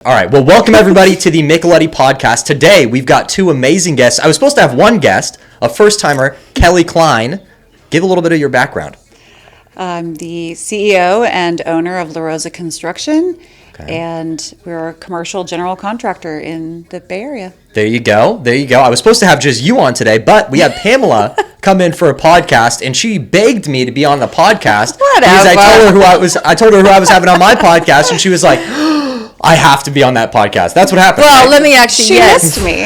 All right, well, welcome everybody to the Micheletti podcast. Today, we've got two amazing guests. I was supposed to have one guest, a first-timer, Kelly Klein. Give a little bit of your background. I'm the CEO and owner of Roza Construction, and we're a commercial general contractor in the Bay Area. There you go. I was supposed to have just you on today, but we had Pamela come in for a podcast, and she begged me to be on the podcast. Because I told her who I was having on my podcast, and she was like, I have to be on that podcast. That's what happened. Well, right? Let me actually. She missed me.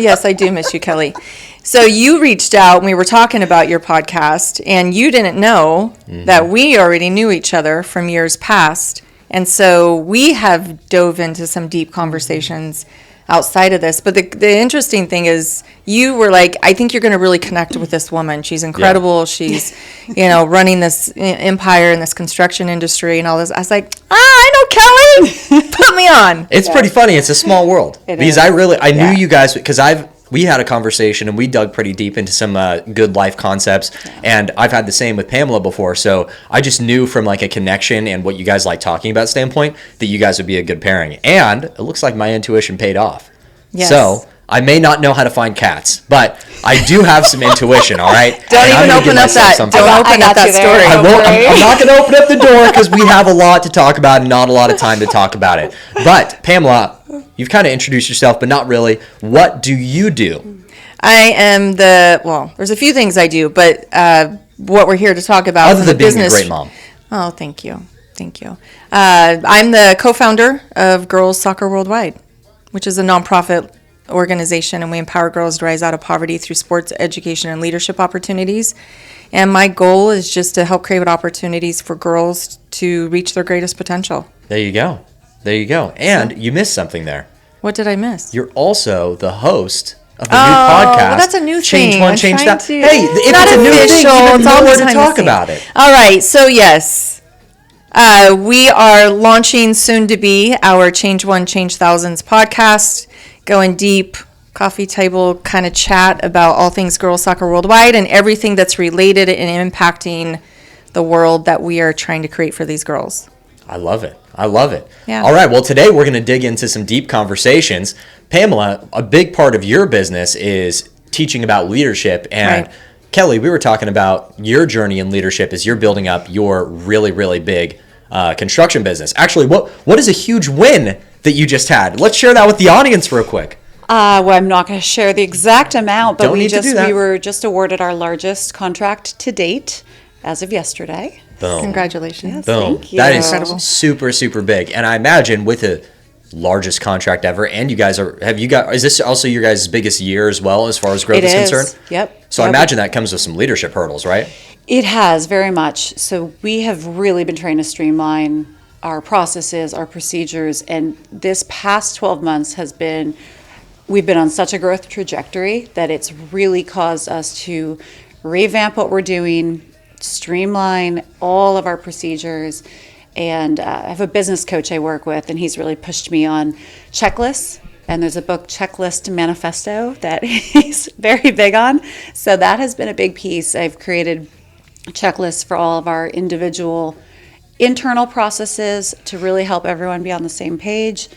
Yes, I do miss you, Kelly. So you reached out and we were talking about your podcast, and you didn't know that we already knew each other from years past. And so we have dove into some deep conversations outside of this. But the interesting thing is you were like, I think you're going to really connect with this woman. She's incredible. Yeah. She's, running this empire in this construction industry and all this. I was like, I know Kelly. Put me on. It's pretty funny. It's a small world. Because I knew you guys because we had a conversation and we dug pretty deep into some good life concepts, and I've had the same with Pamela before, so I just knew from like a connection and what you guys like talking about standpoint that you guys would be a good pairing, and it looks like my intuition paid off. Yes. So I may not know how to find cats, but I do have some intuition, all right? Don't even open up that story. I won't. I'm not going to open up the door because we have a lot to talk about and not a lot of time to talk about it. But Pamela, you've kind of introduced yourself, but not really. What do you do? I am there's a few things I do, but what we're here to talk about other than being a great mom. Oh, thank you. I'm the co-founder of Girls Soccer Worldwide, which is a nonprofit organization, and we empower girls to rise out of poverty through sports, education, and leadership opportunities. And my goal is just to help create opportunities for girls to reach their greatest potential. There you go. And you missed something there. What did I miss? You're also the host of the new podcast. Well, that's a new Change thing. One, Change That. Hey, if it's a new thing, you know where to talk about it. All right, so yes. We are launching soon to be our Change One, Change Thousands podcast, going deep, coffee table kind of chat about all things girls soccer worldwide and everything that's related and impacting the world that we are trying to create for these girls. I love it. Yeah. All right, well, today we're going to dig into some deep conversations. Pamela, a big part of your business is teaching about leadership, and right. Kelly, we were talking about your journey in leadership as you're building up your really, really big construction business. Actually, what is a huge win that you just had? Let's share that with the audience real quick. Well, I'm not going to share the exact amount, but we were just awarded our largest contract to date as of yesterday. Boom. Congratulations. Yes, Boom. thank you. That is super, super big. And I imagine with the largest contract ever, and is this also your guys' biggest year as well as far as growth is concerned? Yep. So I imagine that comes with some leadership hurdles, right? It has, very much. So we have really been trying to streamline our processes, our procedures, and this past 12 months we've been on such a growth trajectory that it's really caused us to revamp what we're doing, streamline all of our procedures, and I have a business coach I work with, and he's really pushed me on checklists, and there's a book, Checklist Manifesto, that he's very big on, so that has been a big piece. I've created checklists for all of our individual internal processes to really help everyone be on the same page,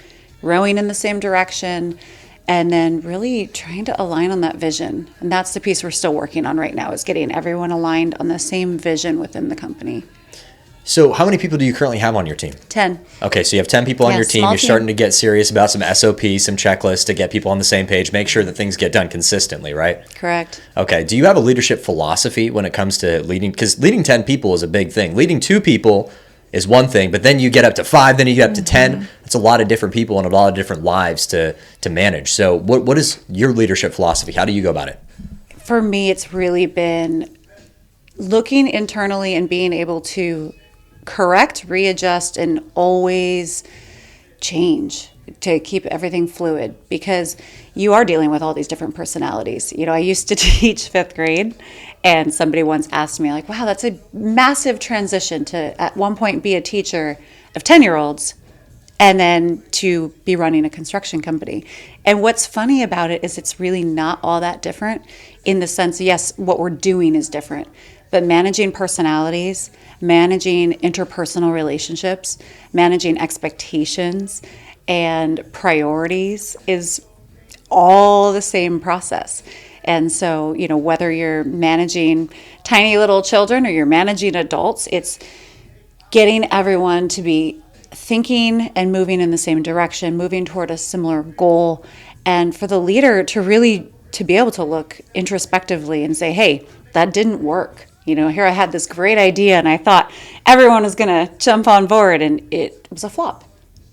rowing in the same direction, and then really trying to align on that vision. And that's the piece we're still working on right now, is getting everyone aligned on the same vision within the company. So how many people do you currently have on your team? 10. Okay, so you have 10 people on your team. You're starting to get serious about some SOPs, some checklists to get people on the same page, make sure that things get done consistently, right? Correct. Okay, do you have a leadership philosophy when it comes to leading? Because leading 10 people is a big thing. Leading 2 people is one thing, but then you get up to 5, then you get up to 10. It's a lot of different people and a lot of different lives to manage. So what is your leadership philosophy? How do you go about it? For me, it's really been looking internally and being able to correct, readjust, and always change to keep everything fluid, because you are dealing with all these different personalities. I used to teach 5th grade, and somebody once asked me, like, wow, that's a massive transition to at one point be a teacher of 10-year-olds and then to be running a construction company. And what's funny about it is it's really not all that different in the sense, yes, what we're doing is different, but managing personalities, managing interpersonal relationships, managing expectations and priorities is all the same process. And so, whether you're managing tiny little children or you're managing adults, it's getting everyone to be thinking and moving in the same direction, moving toward a similar goal, and for the leader to really to be able to look introspectively and say, hey, that didn't work. Here I had this great idea and I thought everyone was going to jump on board, and it was a flop.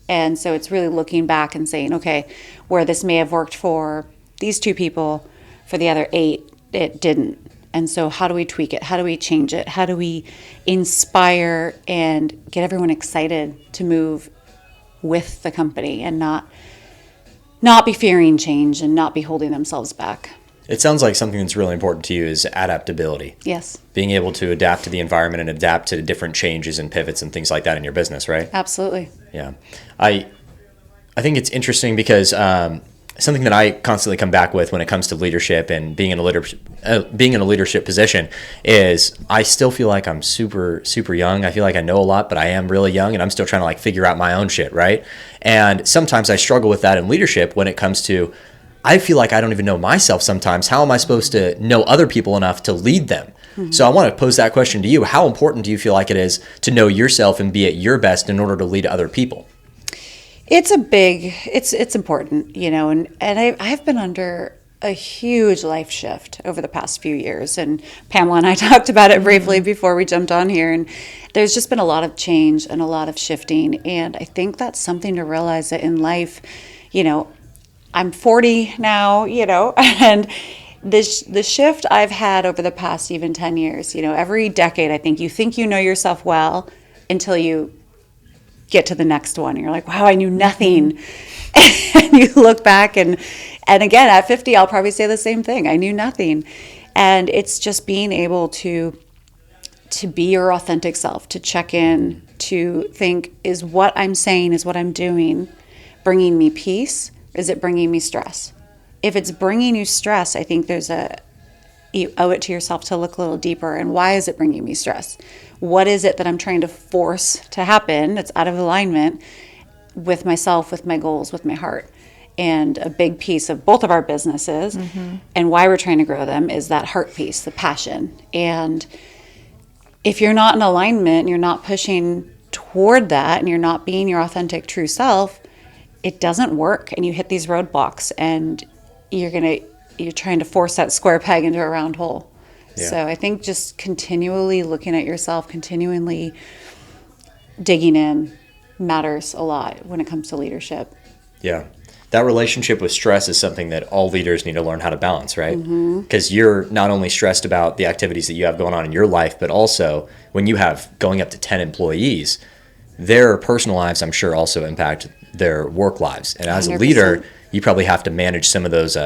And so it's really looking back and saying, okay, where this may have worked for these 2 people, for the other 8, it didn't. And so how do we tweak it? How do we change it? How do we inspire and get everyone excited to move with the company and not be fearing change and not be holding themselves back? It sounds like something that's really important to you is adaptability. Yes. Being able to adapt to the environment and adapt to different changes and pivots and things like that in your business, right? Absolutely. Yeah. I think it's interesting because something that I constantly come back with when it comes to leadership and being in a leadership position is I still feel like I'm super, super young. I feel like I know a lot, but I am really young and I'm still trying to figure out my own shit, right? And sometimes I struggle with that in leadership when it comes to, I feel like I don't even know myself sometimes. How am I supposed to know other people enough to lead them? Mm-hmm. So I want to pose that question to you. How important do you feel like it is to know yourself and be at your best in order to lead other people? It's important, and I've been under a huge life shift over the past few years, and Pamela and I talked about it briefly before we jumped on here, and there's just been a lot of change and a lot of shifting, and I think that's something to realize that in life, I'm 40 now, and the shift I've had over the past even 10 years, every decade, I think you know yourself well until you get to the next one. And you're like, wow, I knew nothing. And you look back and again, at 50, I'll probably say the same thing. I knew nothing. And it's just being able to be your authentic self, to check in, to think, is what I'm saying, is what I'm doing bringing me peace? Is it bringing me stress? If it's bringing you stress, I think you owe it to yourself to look a little deeper. And why is it bringing me stress? What is it that I'm trying to force to happen that's out of alignment with myself, with my goals, with my heart? And a big piece of both of our businesses and why we're trying to grow them is that heart piece, the passion. And if you're not in alignment and you're not pushing toward that and you're not being your authentic true self, it doesn't work. And you hit these roadblocks and you're trying to force that square peg into a round hole. Yeah. So I think just continually looking at yourself, continually digging in matters a lot when it comes to leadership. Yeah. That relationship with stress is something that all leaders need to learn how to balance, right? Because you're not only stressed about the activities that you have going on in your life, but also when you have going up to 10 employees, their personal lives, I'm sure, also impact their work lives. And as 100%. A leader, you probably have to manage some of those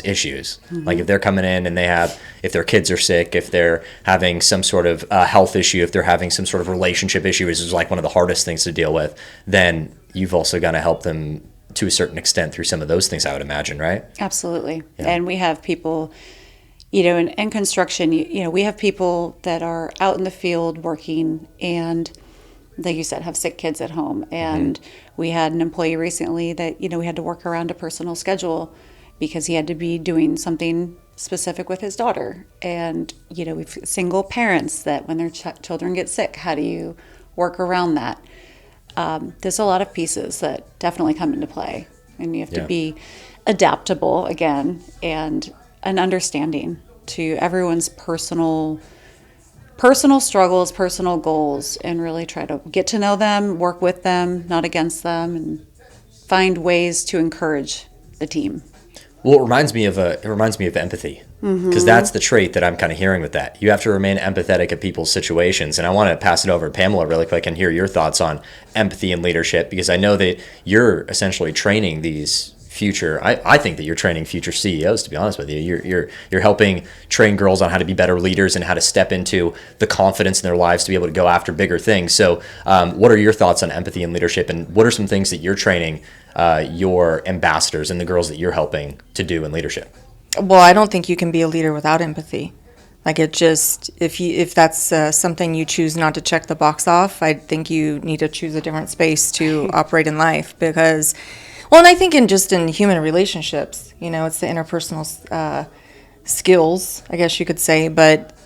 issues. Like if they're coming in and if their kids are sick, if they're having some sort of health issue, if they're having some sort of relationship issue, which is like one of the hardest things to deal with, then you've also got to help them to a certain extent through some of those things, I would imagine, right? Absolutely. Yeah. And we have people, in construction, we have people that are out in the field working and, like you said, have sick kids at home. And we had an employee recently that, we had to work around a personal schedule because he had to be doing something specific with his daughter. And, we've single parents that when their children get sick, how do you work around that? There's a lot of pieces that definitely come into play. And you have to be adaptable, again, and an understanding to everyone's personal struggles, personal goals, and really try to get to know them, work with them, not against them, and find ways to encourage the team. Well, it reminds me of empathy, because that's the trait that I'm kind of hearing with that. You have to remain empathetic at people's situations, and I want to pass it over to Pamela really quick and hear your thoughts on empathy and leadership, because I know that you're essentially training these future. I think that you're training future CEOs. To be honest with you, you're helping train girls on how to be better leaders and how to step into the confidence in their lives to be able to go after bigger things. So, what are your thoughts on empathy and leadership, and what are some things that you're training your ambassadors and the girls that you're helping to do in leadership? Well, I don't think you can be a leader without empathy. Like it just, if that's something you choose not to check the box off, I think you need to choose a different space to operate in life because, well, and I think in human relationships, it's the interpersonal skills, I guess you could say. But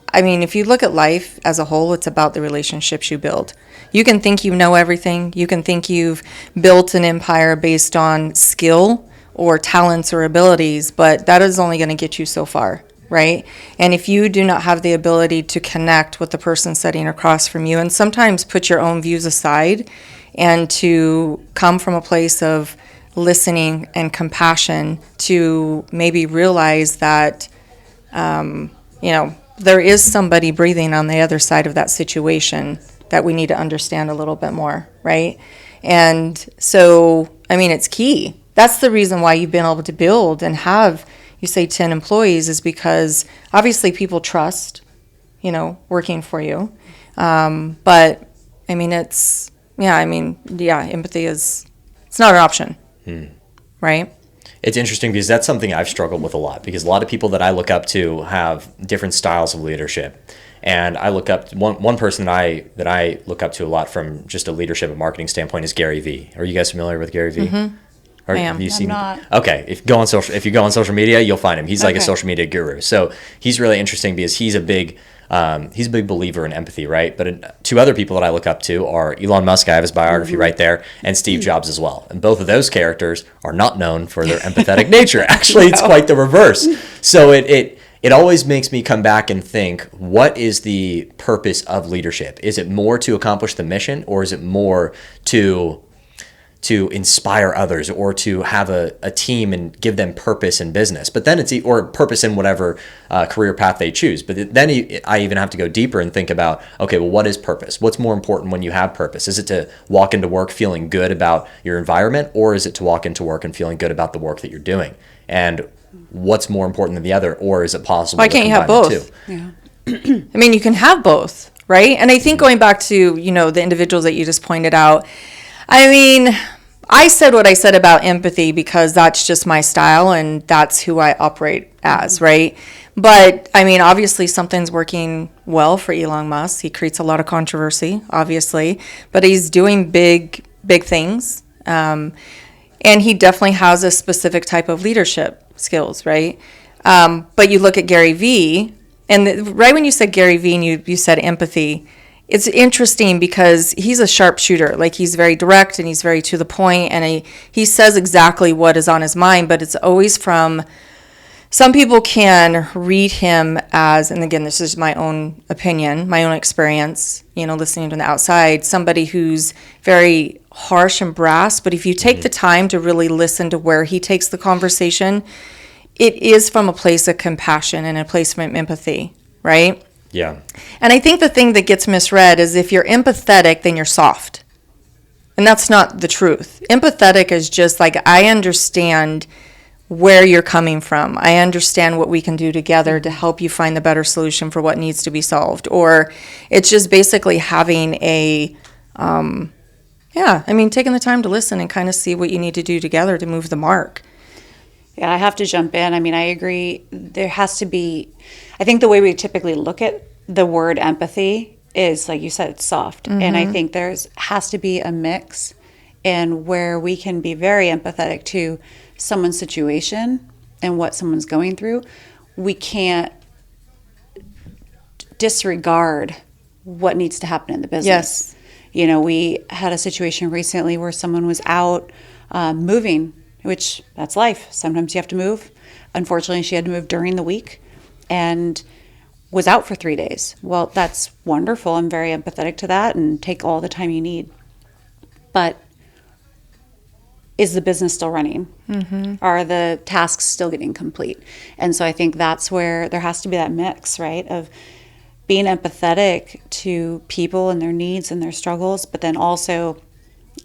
I mean, if you look at life as a whole, it's about the relationships you build. You can think you know everything. You can think you've built an empire based on skill or talents or abilities, but that is only going to get you so far. Right? And if you do not have the ability to connect with the person sitting across from you and sometimes put your own views aside and to come from a place of listening and compassion to maybe realize that, there is somebody breathing on the other side of that situation that we need to understand a little bit more, right? And so, I mean, it's key. That's the reason why you've been able to build and have, you say 10 employees, is because obviously people trust, working for you. But I mean, empathy it's not an option, right? It's interesting because that's something I've struggled with a lot because a lot of people that I look up to have different styles of leadership. And I look up one person that I look up to a lot from just a leadership and marketing standpoint is Gary Vee. Are you guys familiar with Gary Vee? Mm-hmm. Or I am. have you seen? I'm not. Okay, if you go on social media, you'll find him. He's like a social media guru. So he's really interesting because he's a big believer in empathy, right? But two other people that I look up to are Elon Musk. I have his biography right there, and Steve Jobs as well. And both of those characters are not known for their empathetic nature. Actually, it's quite the reverse. So it always makes me come back and think, what is the purpose of leadership? Is it more to accomplish the mission, or is it more to inspire others or to have a team and give them purpose in business? But then or purpose in whatever career path they choose. But then I even have to go deeper and think about, okay, well, what is purpose? What's more important when you have purpose? Is it to walk into work feeling good about your environment, or is it to walk into work and feeling good about the work that you're doing? And what's more important than the other, or is it possible Why can't you have both? Yeah. I mean, you can have both, right? And I think going back to, the individuals that you just pointed out, I mean, I said what I said about empathy because that's just my style and that's who I operate as, right? But, I mean, obviously something's working well for Elon Musk. He creates a lot of controversy, obviously, but he's doing big things. And he definitely has a specific type of leadership skills, right? But you look at Gary Vee, and right when you said Gary Vee and you said empathy, it's interesting because he's a sharpshooter. Like, he's very direct and he's very to the point, and he says exactly what is on his mind, but it's always from, some people can read him as, and again, this is my own opinion, my own experience, listening from the outside, somebody who's very harsh and brass, but if you take the time to really listen to where he takes the conversation, it is from a place of compassion and a place of empathy, right? Yeah. And I think the thing that gets misread is if you're empathetic, then you're soft. And that's not the truth. Empathetic is just like, I understand where you're coming from. I understand what we can do together to help you find the better solution for what needs to be solved. Or it's just basically having taking the time to listen and kind of see what you need to do together to move the mark. Yeah, I have to jump in. I mean, I agree. There has to be, I think the way we typically look at the word empathy is, like you said, it's soft. Mm-hmm. And I think has to be a mix in where we can be very empathetic to someone's situation and what someone's going through. We can't disregard what needs to happen in the business. Yes. We had a situation recently where someone was out moving, which that's life. Sometimes you have to move. Unfortunately, she had to move during the week and was out for 3 days. Well, that's wonderful. I'm very empathetic to that and take all the time you need. But is the business still running? Mm-hmm. Are the tasks still getting complete? And so I think that's where there has to be that mix, right, of being empathetic to people and their needs and their struggles, but then also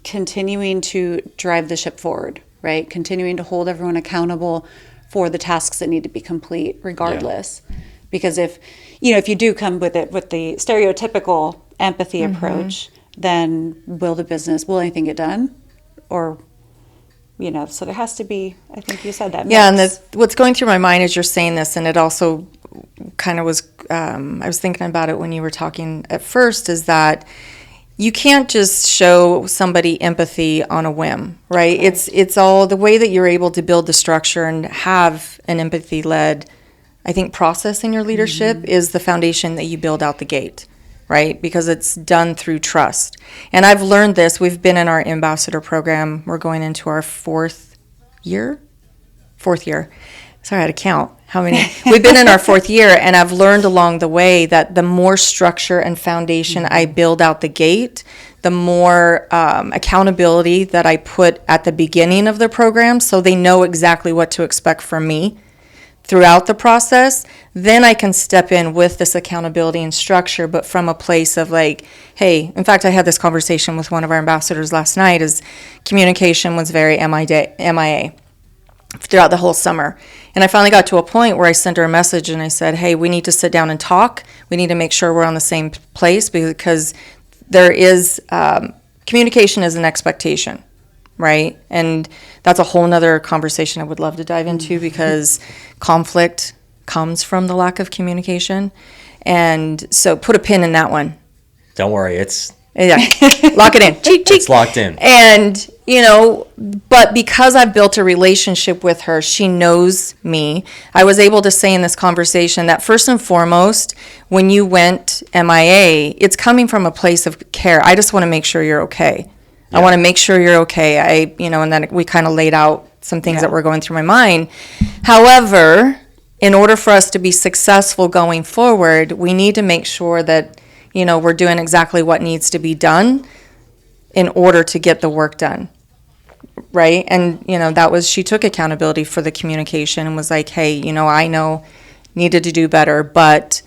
continuing to drive the ship forward, right? Continuing to hold everyone accountable for the tasks that need to be complete regardless. Yeah. Because if you do come with it with the stereotypical empathy mm-hmm. approach, then will anything get done? Or, so there has to be, I think you said that mix. Yeah, and what's going through my mind as you're saying this, and it also kind of was, I was thinking about it when you were talking at first, is that you can't just show somebody empathy on a whim, right? It's all the way that you're able to build the structure and have an empathy-led, I think, process in your leadership is the foundation that you build out the gate, right? Because it's done through trust. And I've learned this. We've been in our ambassador program. We're going into our fourth year. Sorry, I had to count how many. We've been in our fourth year, and I've learned along the way that the more structure and foundation I build out the gate, the more accountability that I put at the beginning of the program, so they know exactly what to expect from me throughout the process. Then I can step in with this accountability and structure, but from a place of like, hey, in fact, I had this conversation with one of our ambassadors last night, is communication was very MIA throughout the whole summer. And I finally got to a point where I sent her a message and I said, hey, we need to sit down and talk. We need to make sure we're on the same place, because there is, communication is an expectation, right? And that's a whole nother conversation I would love to dive into, because conflict comes from the lack of communication. And so put a pin in that one. Don't worry, Lock it in. Cheek, cheek. It's locked in. And, but because I've built a relationship with her, she knows me. I was able to say in this conversation that first and foremost, when you went MIA, it's coming from a place of care. I just want to make sure you're okay. Yeah. I want to make sure you're okay. And then we kind of laid out some things that were going through my mind. However, in order for us to be successful going forward, we need to make sure that we're doing exactly what needs to be done in order to get the work done, right? And, she took accountability for the communication and was like, hey, I know needed to do better, but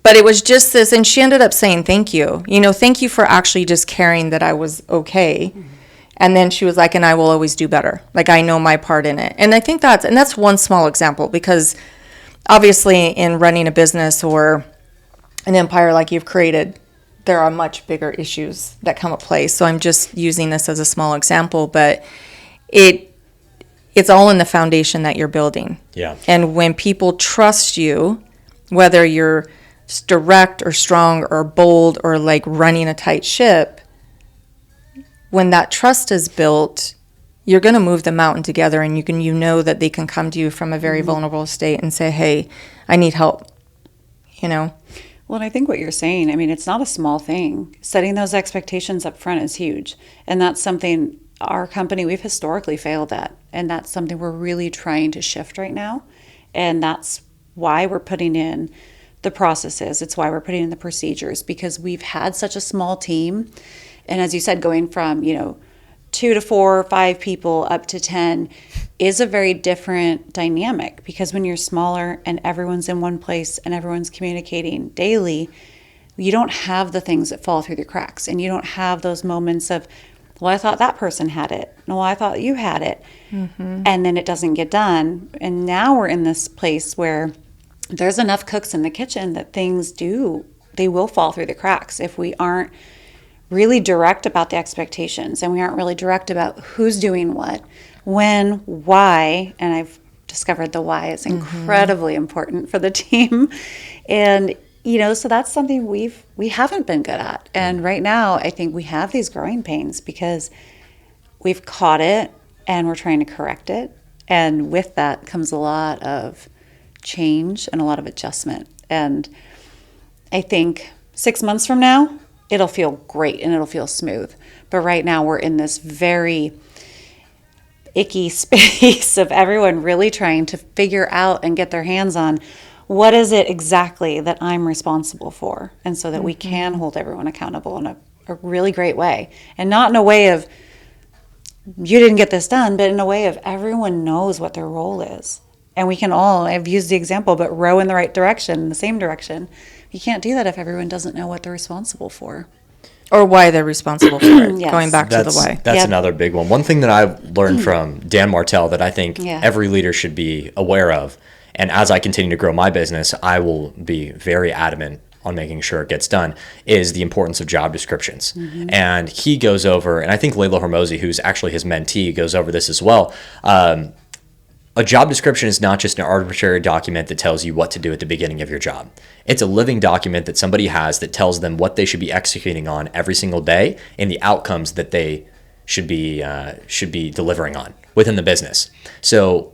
it was just this, and she ended up saying, thank you. Thank you for actually just caring that I was okay. Mm-hmm. And then she was like, and I will always do better. Like, I know my part in it. And I think that's one small example, because obviously in running a business or an empire like you've created, there are much bigger issues that come at play. So I'm just using this as a small example, but it's all in the foundation that you're building. Yeah. And when people trust you, whether you're direct or strong or bold or like running a tight ship, when that trust is built, you're going to move the mountain together, and you know that they can come to you from a very vulnerable state and say, hey, I need help, Well, and I think what you're saying, it's not a small thing. Setting those expectations up front is huge. And that's something our company, we've historically failed at. And that's something we're really trying to shift right now. And that's why we're putting in the processes. It's why we're putting in the procedures, because we've had such a small team. And as you said, going from, 2 to 4 or 5 people up to 10 is a very different dynamic, because when you're smaller and everyone's in one place and everyone's communicating daily, you don't have the things that fall through the cracks, and you don't have those moments of, well, I thought that person had it. No, I thought you had it. Mm-hmm. And then it doesn't get done. And now we're in this place where there's enough cooks in the kitchen that they will fall through the cracks if we aren't really direct about the expectations, and we aren't really direct about who's doing what, when, why. And I've discovered the why is incredibly important for the team. And, so that's something we haven't been good at. And right now, I think we have these growing pains because we've caught it and we're trying to correct it. And with that comes a lot of change and a lot of adjustment. And I think 6 months from now, it'll feel great and it'll feel smooth. But right now we're in this very icky space of everyone really trying to figure out and get their hands on what is it exactly that I'm responsible for, and so that we can hold everyone accountable in a really great way. And not in a way of, you didn't get this done, but in a way of everyone knows what their role is. And we can all, I've used the example, but row in the right direction, in the same direction. You can't do that if everyone doesn't know what they're responsible for. Or why they're responsible for it, Yes. going back to the why. That's another big one. One thing that I've learned from Dan Martell that I think every leader should be aware of, and as I continue to grow my business, I will be very adamant on making sure it gets done, is the importance of job descriptions. Mm-hmm. And he goes over, and I think Layla Hormozi, who's actually his mentee, goes over this as well. A a job description is not just an arbitrary document that tells you what to do at the beginning of your job. It's a living document that somebody has that tells them what they should be executing on every single day and the outcomes that they should be delivering on within the business. So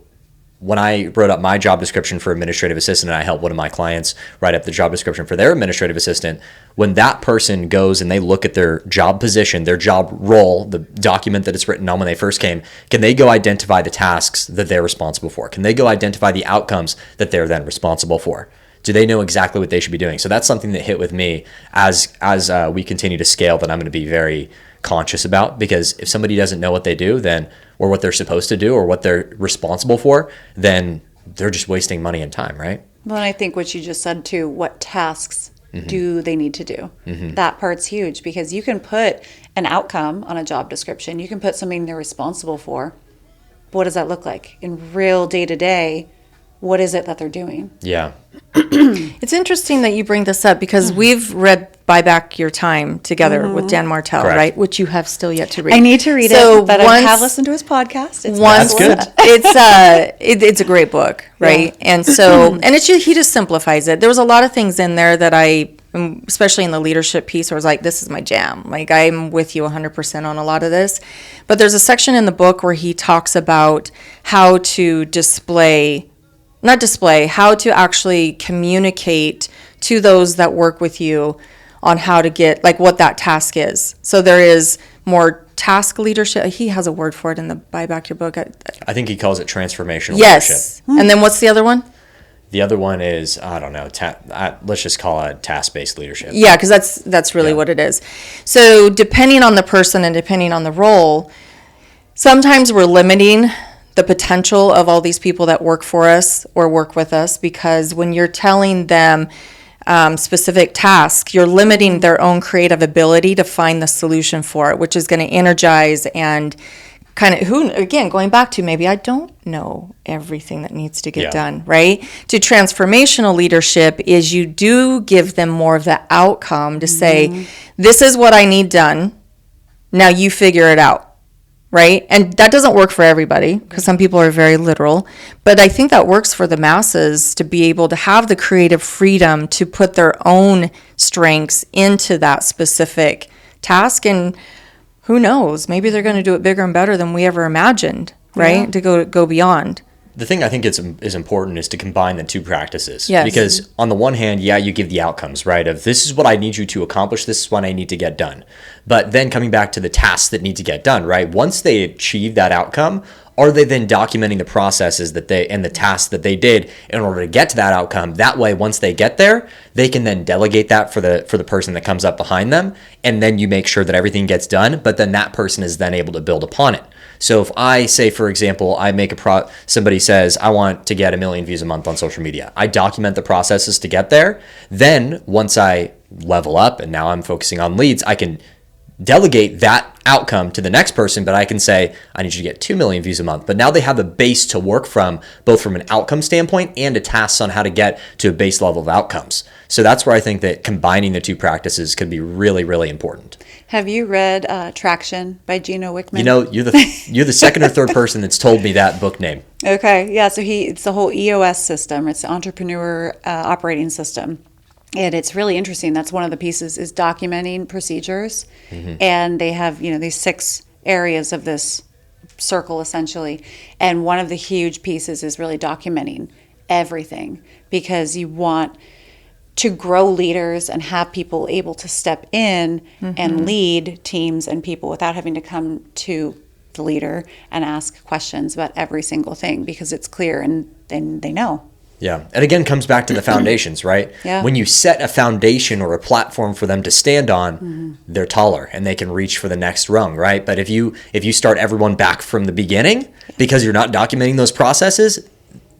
when I wrote up my job description for administrative assistant, and I helped one of my clients write up the job description for their administrative assistant, when that person goes and they look at their job position, their job role, the document that it's written on when they first came, can they go identify the tasks that they're responsible for? Can they go identify the outcomes that they're then responsible for? Do they know exactly what they should be doing? So that's something that hit with me as we continue to scale, that I'm going to be very conscious about, because if somebody doesn't know what they do, then, or what they're supposed to do, or what they're responsible for, then they're just wasting money and time, right? Well, and I think what you just said too, what tasks do they need to do? That part's huge, because you can put an outcome on a job description. You can put something they're responsible for. But what does that look like in real day-to-day? What is it that they're doing? Yeah. It's interesting that you bring this up, because we've read Buy Back Your Time together with Dan Martell, Correct. right? Which you have still yet to read. I need to read it, but I have listened to his podcast. It's That's good. It's a great book, right? And so, and he just simplifies it. There was a lot of things in there that especially in the leadership piece, where I was like, this is my jam. Like, I'm with you 100% on a lot of this. But there's a section in the book where he talks about how to how to actually communicate to those that work with you on how to get, like, what that task is. So there is more task leadership. He has a word for it in the Buy Back Your book. I think he calls it transformational Yes. leadership. And then what's the other one? The other one is, I don't know, let's just call it task-based leadership. Yeah, because that's really what it is. So depending on the person and depending on the role, sometimes we're limiting the potential of all these people that work for us or work with us, because when you're telling them specific tasks, you're limiting their own creative ability to find the solution for it, which is going to energize and kind of, again, going back to, maybe I don't know everything that needs to get done, right? To transformational leadership is you do give them more of the outcome to say, this is what I need done. Now you figure it out. Right? And that doesn't work for everybody, because some people are very literal. But I think that works for the masses, to be able to have the creative freedom to put their own strengths into that specific task. And who knows, maybe they're going to do it bigger and better than we ever imagined, right? Yeah. To go beyond. The thing I think is important is to combine the two practices. Yes. Because on the one hand, you give the outcomes, right? Of this is what I need you to accomplish, this is what I need to get done. But then coming back to the tasks that need to get done, right? Once they achieve that outcome, are they then documenting the processes and the tasks that they did in order to get to that outcome? That way, once they get there, they can then delegate that for the person that comes up behind them, and then you make sure that everything gets done. But then that person is then able to build upon it. So if I say, for example, I make somebody says, I want to get 1 million views a month on social media. I document the processes to get there. Then once I level up and now I'm focusing on leads, I can delegate that outcome to the next person, but I can say, I need you to get 2 million views a month. But now they have a base to work from, both from an outcome standpoint and a task on how to get to a base level of outcomes. So that's where I think that combining the two practices could be really, really important. Have you read Traction by Gino Wickman? You know, you're the second or third person that's told me that book name. Okay, yeah, so it's the whole EOS system. It's the entrepreneur operating system. And it's really interesting. That's one of the pieces, is documenting procedures. And they have, these 6 areas of this circle, essentially. And one of the huge pieces is really documenting everything, because you want to grow leaders and have people able to step in and lead teams and people without having to come to the leader and ask questions about every single thing, because it's clear and then they know. Yeah. And again, comes back to the foundations, right? Yeah. When you set a foundation or a platform for them to stand on, they're taller and they can reach for the next rung, right? But if you start everyone back from the beginning because you're not documenting those processes,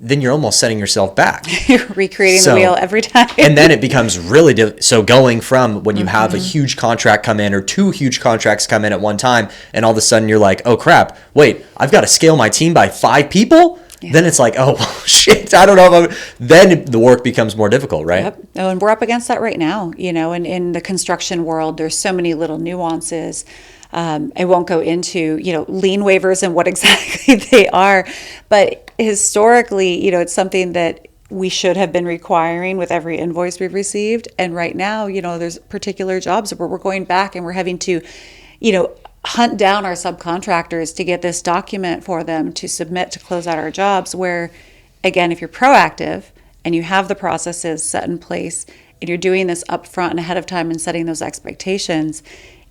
then you're almost setting yourself back. You're recreating the wheel every time. And then it becomes really so going from when you have a huge contract come in, or 2 huge contracts come in at one time, and all of a sudden you're like, oh crap, wait, I've got to scale my team by 5 people? Yeah. Then it's like, oh, shit, I don't know. Then the work becomes more difficult, right? Yep. Oh, and we're up against that right now. And in the construction world, there's so many little nuances I won't go into, lien waivers and what exactly they are, but historically, it's something that we should have been requiring with every invoice we've received. And right now, there's particular jobs where we're going back and we're having to, hunt down our subcontractors to get this document for them to submit to close out our jobs, where, again, if you're proactive and you have the processes set in place and you're doing this up front and ahead of time and setting those expectations,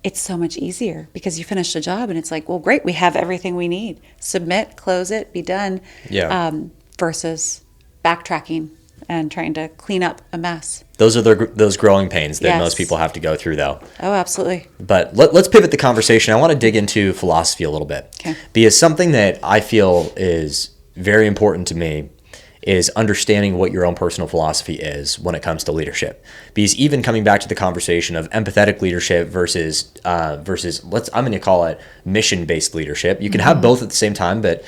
it's so much easier because you finish the job and it's like, well, great, we have everything we need. Submit, close it, be done. Yeah. Versus backtracking and trying to clean up a mess. Those are those growing pains that Yes. most people have to go through, though. Oh, absolutely. But let's pivot the conversation. I want to dig into philosophy a little bit. Okay. Because something that I feel is very important to me is understanding what your own personal philosophy is when it comes to leadership. Because even coming back to the conversation of empathetic leadership versus I'm going to call it mission-based leadership. You can have both at the same time, but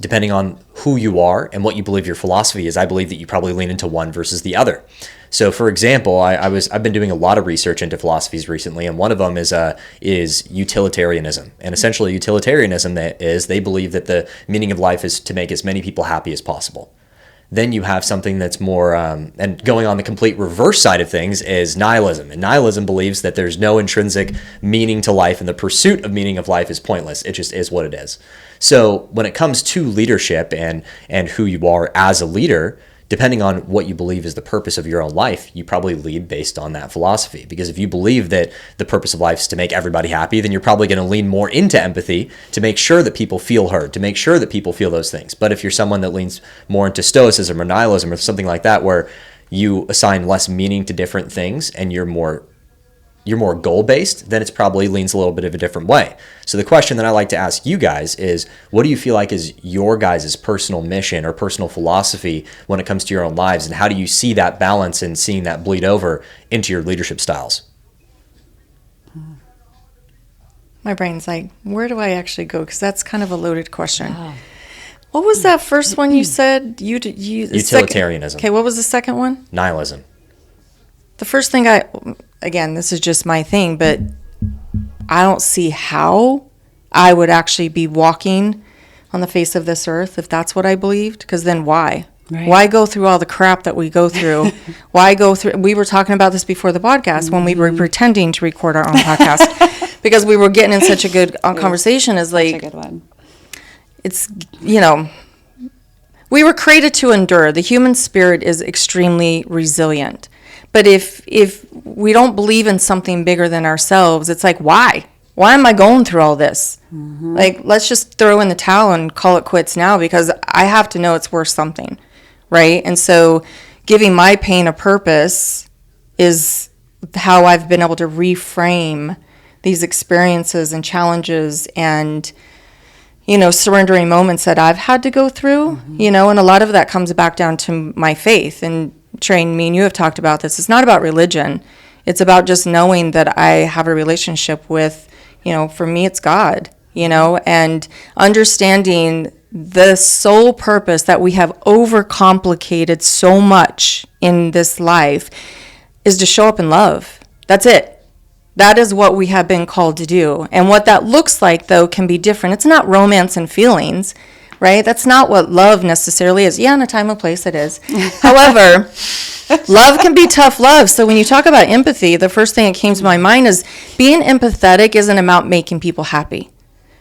depending on who you are and what you believe your philosophy is, I believe that you probably lean into one versus the other. So, for example, I've been doing a lot of research into philosophies recently, and one of them is utilitarianism. And essentially, utilitarianism is they believe that the meaning of life is to make as many people happy as possible. Then you have something that's more, and going on the complete reverse side of things is nihilism. And nihilism believes that there's no intrinsic meaning to life, and the pursuit of meaning of life is pointless. It just is what it is. So when it comes to leadership and who you are as a leader, depending on what you believe is the purpose of your own life, you probably lead based on that philosophy. Because if you believe that the purpose of life is to make everybody happy, then you're probably going to lean more into empathy to make sure that people feel heard, to make sure that people feel those things. But if you're someone that leans more into stoicism or nihilism or something like that, where you assign less meaning to different things and you're more goal-based, then it's probably leans a little bit of a different way. So the question that I like to ask you guys is, what do you feel like is your guys' personal mission or personal philosophy when it comes to your own lives, and how do you see that balance and seeing that bleed over into your leadership styles? My brain's like, where do I actually go? Because that's kind of a loaded question. Oh. What was that first one you said? Utilitarianism. Okay, what was the second one? Nihilism. The first thing again, this is just my thing, but I don't see how I would actually be walking on the face of this earth if that's what I believed, because then why? Right. Why go through all the crap that we go through? Why go through? We were talking about this before the podcast when we were pretending to record our own podcast because we were getting in such a good conversation. Is like, such a good one. It's, we were created to endure. The human spirit is extremely resilient. But if we don't believe in something bigger than ourselves, it's like, why? Why am I going through all this? Mm-hmm. Like, let's just throw in the towel and call it quits now, because I have to know it's worth something, right? And so giving my pain a purpose is how I've been able to reframe these experiences and challenges and, surrendering moments that I've had to go through, and a lot of that comes back down to my faith. And Trey, me and you have talked about this. It's not about religion. It's about just knowing that I have a relationship with, for me, it's God, and understanding the sole purpose that we have overcomplicated so much in this life is to show up in love. That's it. That is what we have been called to do. And what that looks like, though, can be different. It's not romance and feelings, right? That's not what love necessarily is. Yeah, in a time and place it is. However, love can be tough love. So when you talk about empathy, the first thing that came to my mind is being empathetic isn't about making people happy.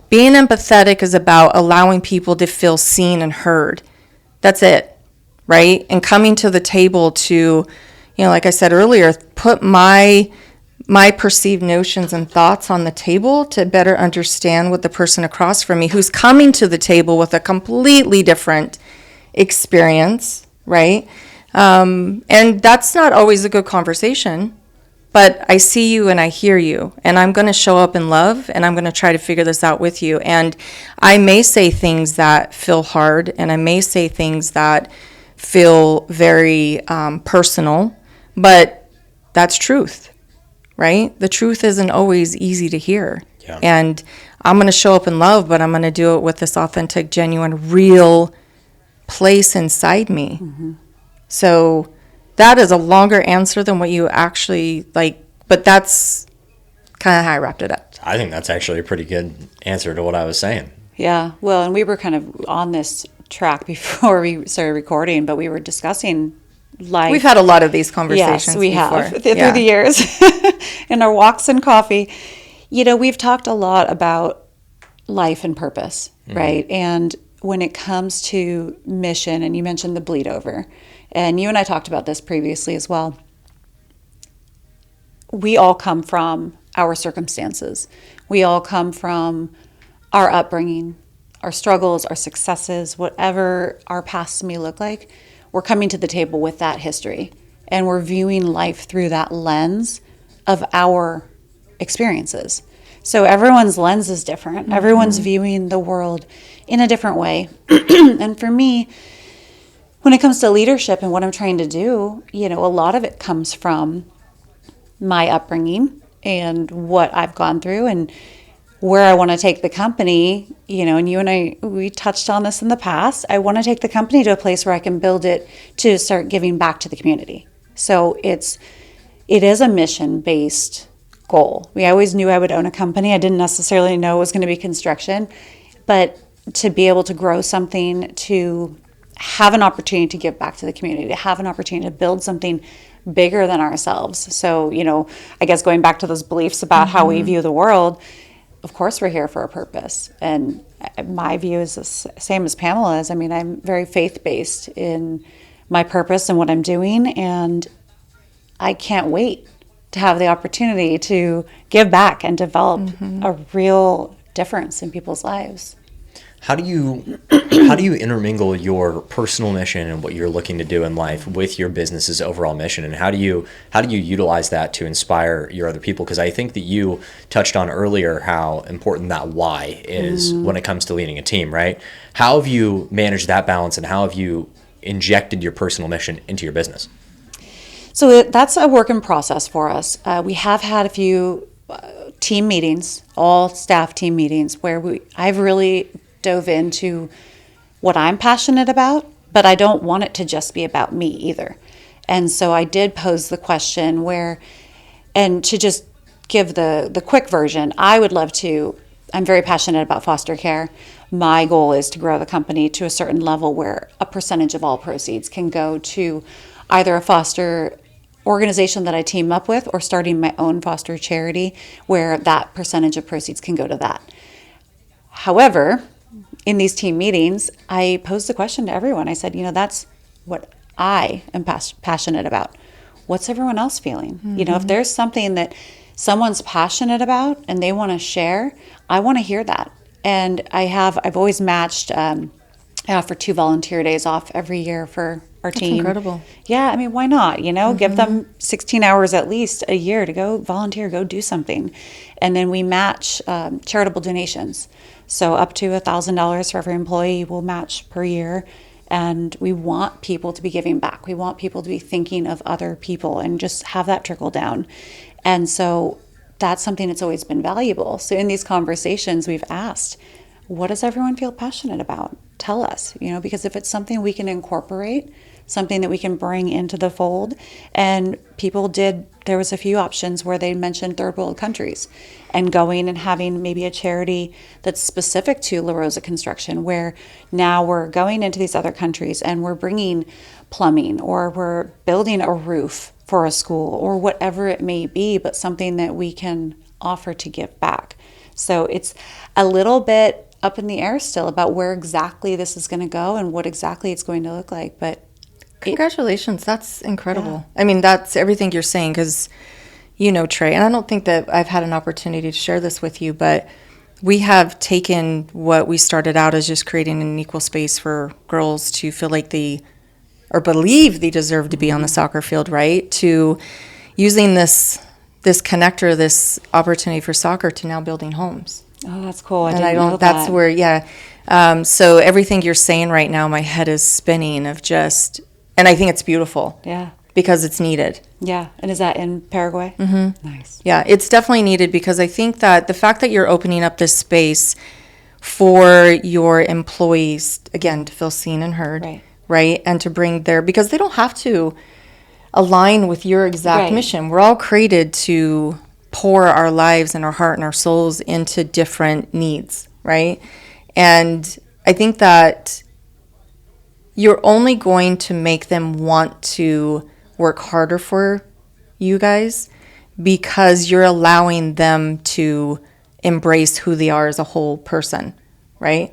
Being empathetic is about allowing people to feel seen and heard. That's it, right? And coming to the table to, like I said earlier, put my perceived notions and thoughts on the table to better understand what the person across from me who's coming to the table with a completely different experience, right? And that's not always a good conversation, but I see you and I hear you, and I'm going to show up in love, and I'm going to try to figure this out with you. And I may say things that feel hard, and I may say things that feel very personal, but that's truth. Right? The truth isn't always easy to hear. Yeah. And I'm going to show up in love, but I'm going to do it with this authentic, genuine, real place inside me. Mm-hmm. So that is a longer answer than what you actually like, but that's kind of how I wrapped it up. I think that's actually a pretty good answer to what I was saying. Yeah. Well, and we were kind of on this track before we started recording, but we were discussing life. We've had a lot of these conversations. Yes, we before. have through the years in our walks and coffee. You know, we've talked a lot about life and purpose, right? And when it comes to mission, and you mentioned the bleed over, and you and I talked about this previously as well. We all come from our circumstances. We all come from our upbringing, our struggles, our successes, whatever our past may look like. We're coming to the table with that history, and we're viewing life through that lens of our experiences. So everyone's lens is different. Everyone's viewing the world in a different way. And for me, when it comes to leadership and what I'm trying to do, you know, a lot of it comes from my upbringing and what I've gone through and where I want to take the company, you know, and you and I, we touched on this in the past. I want to take the company to a place where I can build it to start giving back to the community. So it is a mission-based goal. We always knew I would own a company. I didn't necessarily know it was going to be construction, but to be able to grow something, to have an opportunity to give back to the community, to have an opportunity to build something bigger than ourselves. So, you know, I guess going back to those beliefs about how we view the world, of course we're here for a purpose. And my view is the same as Pamela's. I mean, I'm very faith-based in my purpose and what I'm doing, and I can't wait to have the opportunity to give back and develop a real difference in people's lives. How do you intermingle your personal mission and what you're looking to do in life with your business's overall mission, and how do you utilize that to inspire your other people? Because I think that you touched on earlier how important that why is when it comes to leading a team, right? How have you managed that balance, and how have you injected your personal mission into your business? So that's a work in process for us. We have had a few team meetings, all staff team meetings, where I've really dove into what I'm passionate about, but I don't want it to just be about me either. And so I did pose the question and to just give the quick version, I'm very passionate about foster care. My goal is to grow the company to a certain level where a percentage of all proceeds can go to either a foster organization that I team up with or starting my own foster charity where that percentage of proceeds can go to that. However, in these team meetings, I posed the question to everyone. I said, you know, that's what I am passionate about. What's everyone else feeling? You know, if there's something that someone's passionate about and they want to share, I want to hear that. And I've always matched, I offer 2 volunteer days off every year for our team. That's incredible. Yeah, I mean, why not? You know, give them 16 hours at least a year to go volunteer, go do something. And then we match charitable donations. So up to $1,000 for every employee we'll match per year. And we want people to be giving back. We want people to be thinking of other people and just have that trickle down. And so that's something that's always been valuable. So in these conversations, we've asked, what does everyone feel passionate about? Tell us, you know, because if it's something we can incorporate, something that we can bring into the fold. And there was a few options where they mentioned third world countries and going and having maybe a charity that's specific to Roza Construction, where now we're going into these other countries and we're bringing plumbing or we're building a roof for a school or whatever it may be, but something that we can offer to give back. So it's a little bit up in the air still about where exactly this is going to go and what exactly it's going to look like. But congratulations. That's incredible. Yeah. I mean, that's everything you're saying because, you know, Trey, and I don't think that I've had an opportunity to share this with you, but we have taken what we started out as just creating an equal space for girls to feel like or believe they deserve to be on the soccer field, right? To using this connector, this opportunity for soccer to now building homes. Oh, that's cool. I didn't know that. That's where, yeah. So everything you're saying right now, my head is spinning of just, and I think it's beautiful. Yeah. Because it's needed. Yeah. And is that in Paraguay? Mm-hmm. Nice. Yeah, it's definitely needed because I think that the fact that you're opening up this space for your employees, again, to feel seen and heard, right? And to bring because they don't have to align with your exact mission. We're all created to pour our lives and our heart and our souls into different needs, right? And I think that you're only going to make them want to work harder for you guys because you're allowing them to embrace who they are as a whole person, right?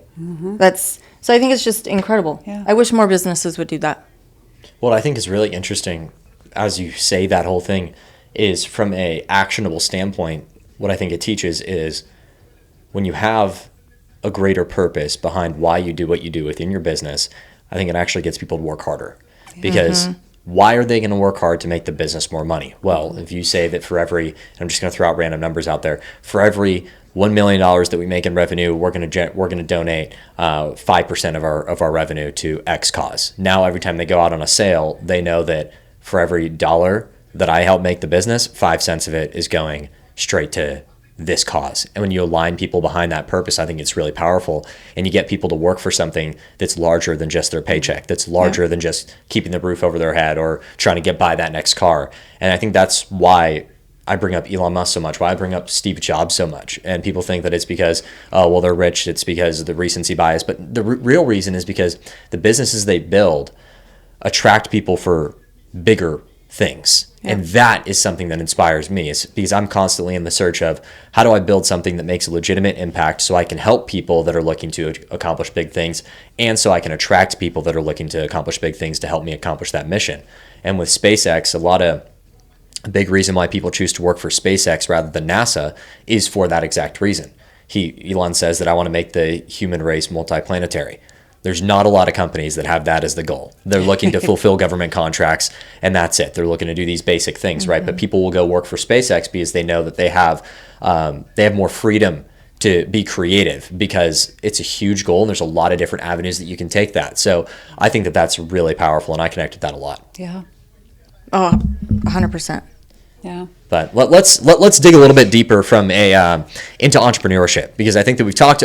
So I think it's just incredible. Yeah. I wish more businesses would do that. What I think is really interesting, as you say that whole thing, is from a actionable standpoint, what I think it teaches is when you have a greater purpose behind why you do what you do within your business, I think it actually gets people to work harder. Because why are they going to work hard to make the business more money? Well, if you say that for every, and I'm just going to throw out random numbers out there, for every $1 million that we make in revenue, we're going to donate 5% of our revenue to X cause. Now, every time they go out on a sale, they know that for every dollar that I help make the business, 5 cents of it is going straight to this cause. And when you align people behind that purpose, I think it's really powerful. And you get people to work for something that's larger than just their paycheck, that's larger than just keeping the roof over their head or trying to get by that next car. And I think that's why I bring up Elon Musk so much, why I bring up Steve Jobs so much. And people think that it's because, oh, well, they're rich, it's because of the recency bias. But the real reason is because the businesses they build attract people for bigger things. And that is something that inspires me. It's because I'm constantly in the search of how do I build something that makes a legitimate impact so I can help people that are looking to accomplish big things, and so I can attract people that are looking to accomplish big things to help me accomplish that mission. And with SpaceX, a big reason why people choose to work for SpaceX rather than NASA is for that exact reason. Elon says that I want to make the human race multiplanetary. There's not a lot of companies that have that as the goal. They're looking to fulfill government contracts, and that's it. They're looking to do these basic things, right? But people will go work for SpaceX because they know that they have more freedom to be creative because it's a huge goal, and there's a lot of different avenues that you can take that. So I think that that's really powerful, and I connect with that a lot. Yeah. Oh, 100%. Yeah. But let's dig a little bit deeper from into entrepreneurship, because I think that we've talked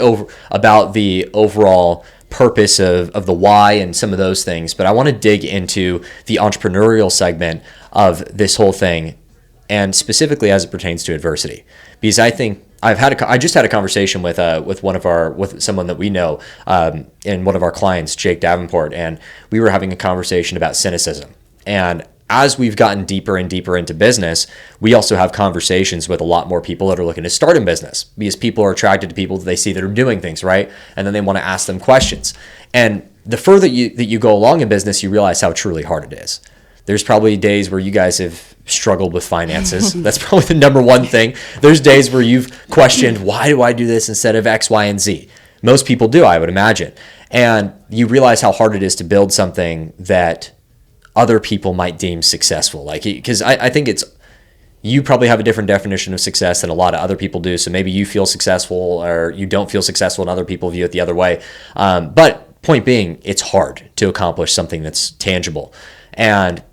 about the overall purpose of the why and some of those things, but I want to dig into the entrepreneurial segment of this whole thing, and specifically as it pertains to adversity, because I think I just had a conversation with someone that we know, and one of our clients, Jake Davenport, and we were having a conversation about cynicism. And as we've gotten deeper and deeper into business, we also have conversations with a lot more people that are looking to start in business, because people are attracted to people that they see that are doing things right, and then they want to ask them questions. And the further that you go along in business, you realize how truly hard it is. There's probably days where you guys have struggled with finances. That's probably the number one thing. There's days where you've questioned, why do I do this instead of X, Y, and Z? Most people do, I would imagine. And you realize how hard it is to build something that other people might deem successful. Like, because I think you probably have a different definition of success than a lot of other people do. So maybe you feel successful or you don't feel successful and other people view it the other way. But point being, it's hard to accomplish something that's tangible. And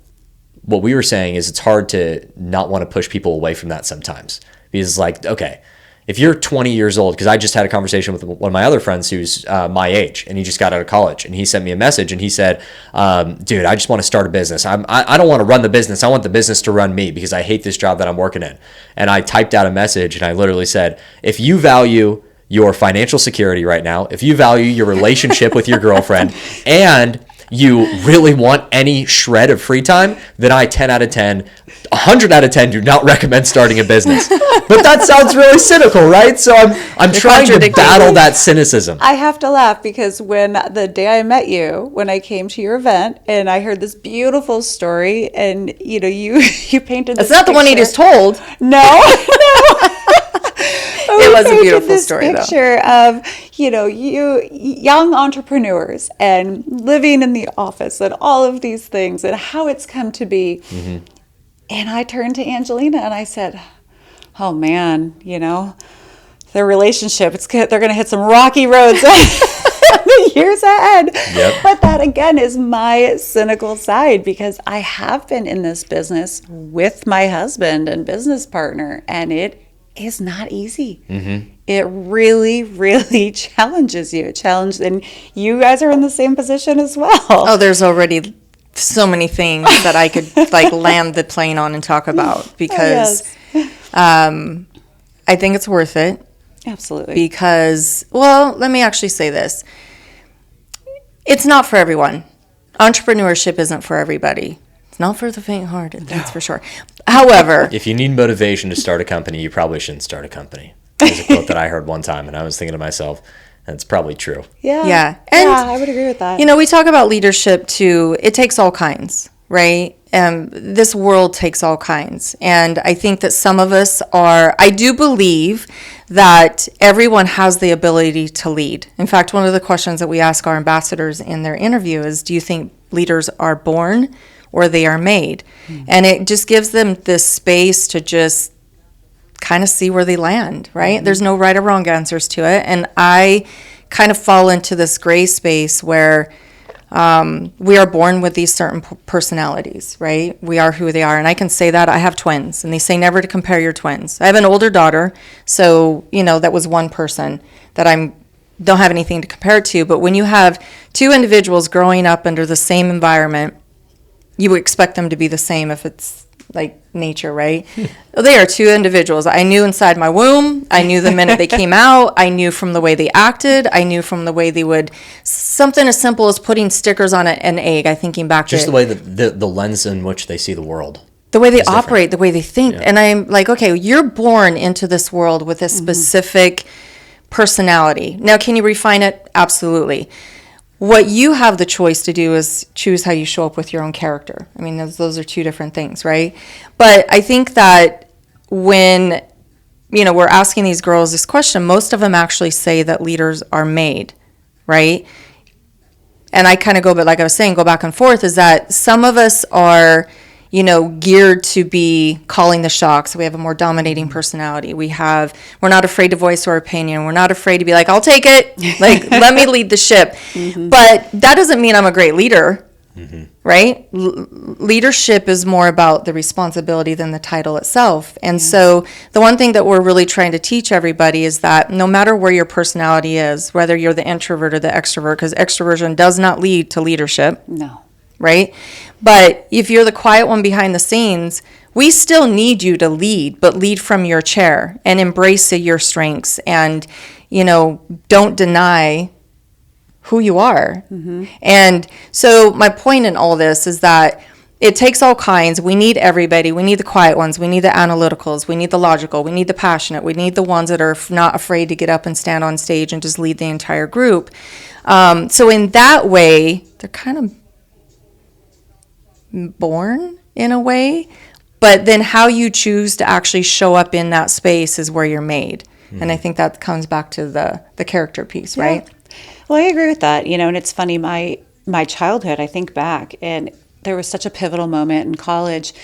what we were saying is it's hard to not want to push people away from that sometimes, because it's like, okay, if you're 20 years old, because I just had a conversation with one of my other friends who's my age, and he just got out of college, and he sent me a message, and he said, dude, I just want to start a business. I don't want to run the business. I want the business to run me, because I hate this job that I'm working in. And I typed out a message, and I literally said, if you value your financial security right now, if you value your relationship with your girlfriend, and you really want any shred of free time, then I 10 out of 10, 100 out of 10 do not recommend starting a business. But that sounds really cynical, right? So I'm trying to battle that cynicism. I have to laugh because when the day I met you, when I came to your event and I heard this beautiful story, and you painted this It's not the one he just told. No. It was a beautiful story, though. Picture of, you young entrepreneurs and living in the office and all of these things and how it's come to be. Mm-hmm. And I turned to Angelina and I said, oh man, their relationship, they're going to hit some rocky roads years ahead. Yep. But that again is my cynical side, because I have been in this business with my husband and business partner, and it is not easy. Mm-hmm. It really, really challenges you. And you guys are in the same position as well. Oh, there's already so many things that I could land the plane on and talk about, because I think it's worth it. Absolutely. Because, well, let me actually say this. It's not for everyone. Entrepreneurship isn't for everybody. It's not for the faint-hearted, that's for sure. However, If you need motivation to start a company, you probably shouldn't start a company. There's a quote that I heard one time, and I was thinking to myself, that's probably true. yeah. And, I would agree with that. you know, we talk about leadership too. It takes all kinds, right? This world takes all kinds. And I think that some of us I do believe that everyone has the ability to lead. In fact, one of the questions that we ask our ambassadors in their interview is, do you think leaders are born or they are made? And it just gives them this space to just kind of see where they land, right? There's no right or wrong answers to it. And I kind of fall into this gray space where we are born with these certain personalities, right? We are who they are. And I can say that. I have twins, and they say never to compare your twins. I have an older daughter, so, you know, that was one person that don't have anything to compare it to. But when you have two individuals growing up under the same environment, you would expect them to be the same if it's like nature, right? They are two individuals. I knew inside my womb. I knew the minute they came out. I knew from the way they acted. I knew from the way they would, something as simple as putting stickers on an egg. I thinking back Just to the way the lens in which they see the world. the way they It's different. operate, the way they think. Yeah. And I'm like, okay, you're born into this world with a specific personality. Now, can you refine it? Absolutely. What you have the choice to do is choose how you show up with your own character. I mean, those are two different things, right? But I think that when, you know, we're asking these girls this question, most of them actually say that leaders are made, right? And I kind of go, but like I was saying, go back and forth, is that some of us are, you know, geared to be calling the shots. We have a more dominating personality. We're not afraid to voice our opinion. We're not afraid to be like, I'll take it. Like, let me lead the ship. But that doesn't mean I'm a great leader, right? Leadership is more about the responsibility than the title itself. And so the one thing that we're really trying to teach everybody is that no matter where your personality is, whether you're the introvert or the extrovert, because extroversion does not lead to leadership. No. Right? But if you're the quiet one behind the scenes, we still need you to lead, but lead from your chair and embrace your strengths and, you know, don't deny who you are. And so my point in all this is that it takes all kinds. We need everybody. We need the quiet ones. We need the analyticals. We need the logical. We need the passionate. We need the ones that are not afraid to get up and stand on stage and just lead the entire group. So in that way, they're kind of born in a way, but then how you choose to actually show up in that space is where you're made. And I think that comes back to the character piece, right? Well, I agree with that. You know, and it's funny, my childhood, I think back, and there was such a pivotal moment in college.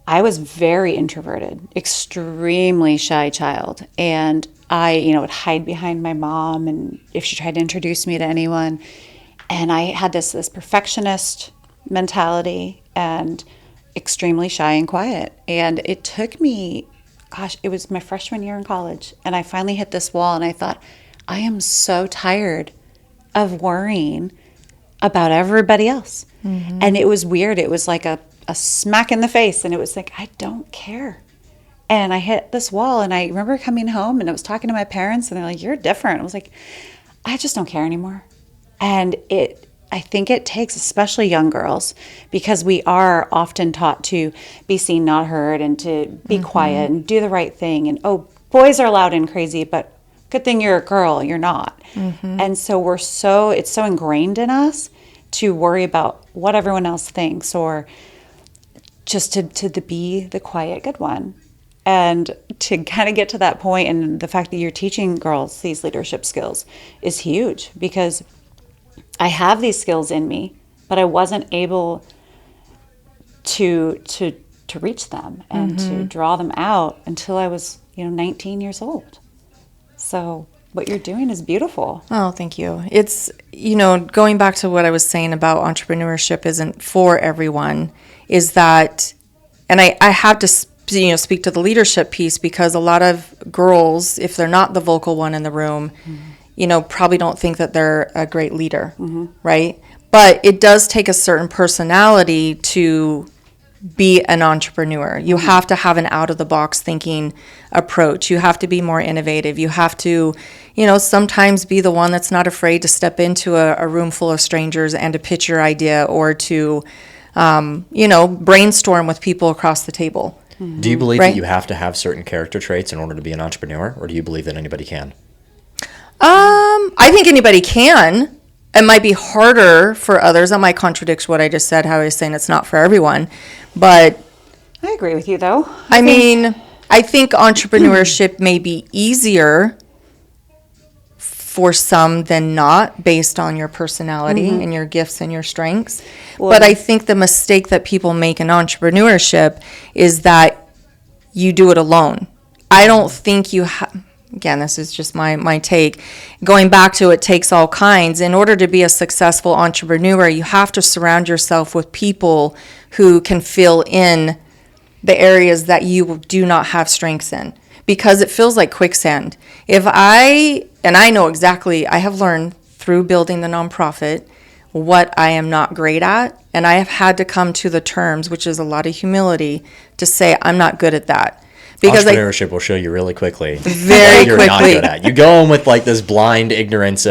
I was very introverted, extremely shy child. And I, you know, would hide behind my mom, and if she tried to introduce me to anyone. And I had this perfectionist mentality and extremely shy and quiet. And it took me, it was my freshman year in college. And I finally hit this wall and I thought, I am so tired of worrying about everybody else. And it was weird. It was like a smack in the face. And it was like, I don't care. And I hit this wall, and I remember coming home and I was talking to my parents, and they're like, you're different. I was like, I just don't care anymore. And I think it takes, especially young girls, because we are often taught to be seen, not heard, and to be quiet and do the right thing. And, boys are loud and crazy, but good thing you're a girl, you're not. And so it's so ingrained in us to worry about what everyone else thinks, or just to be the quiet good one. And to kind of get to that point, and the fact that you're teaching girls these leadership skills is huge, because I have these skills in me, but I wasn't able to reach them and to draw them out until I was, 19 years old. So what you're doing is beautiful. Oh, thank you. It's, going back to what I was saying about entrepreneurship isn't for everyone, is that, and I have to speak to the leadership piece, because a lot of girls, if they're not the vocal one in the room, probably don't think that they're a great leader, right? But it does take a certain personality to be an entrepreneur. You have to have an out-of-the-box thinking approach. You have to be more innovative. You have to, sometimes be the one that's not afraid to step into a room full of strangers and to pitch your idea, or to, brainstorm with people across the table. Do you believe that you have to have certain character traits in order to be an entrepreneur, or do you believe that anybody can? I think anybody can. It might be harder for others. That might contradict what I just said, how I was saying it's not for everyone. But I agree with you, though. I think entrepreneurship may be easier for some than not, based on your personality and your gifts and your strengths. But I think the mistake that people make in entrepreneurship is that you do it alone. I don't think you have... Again, this is just my take. Going back to it takes all kinds. In order to be a successful entrepreneur, you have to surround yourself with people who can fill in the areas that you do not have strengths in, because it feels like quicksand. I know exactly, I have learned through building the nonprofit what I am not great at, and I have had to come to the terms, which is a lot of humility, to say I'm not good at that. Because entrepreneurship will show you really quickly very you're quickly not good at. You go in with like this blind ignorance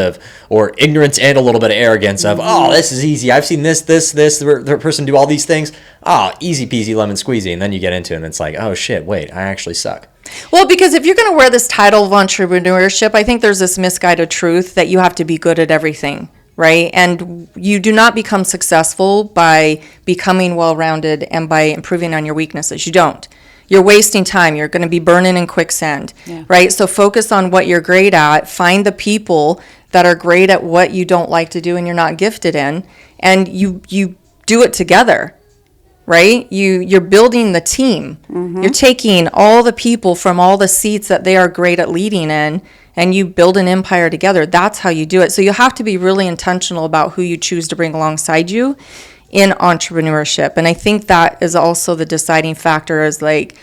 or ignorance and a little bit of arrogance of, oh, this is easy. I've seen this, the person do all these things. Oh, easy peasy lemon squeezy. And then you get into it and it's like, oh shit, wait, I actually suck. Well, because if you're going to wear this title of entrepreneurship, I think there's this misguided truth that you have to be good at everything, right? And you do not become successful by becoming well-rounded and by improving on your weaknesses. You don't. You're wasting time. You're going to be burning in quicksand, right? So focus on what you're great at. Find the people that are great at what you don't like to do and you're not gifted in, and you do it together, right? You're building the team. You're taking all the people from all the seats that they are great at leading in, and you build an empire together. That's how you do it. So you have to be really intentional about who you choose to bring alongside you in entrepreneurship. And I think that is also the deciding factor, is like,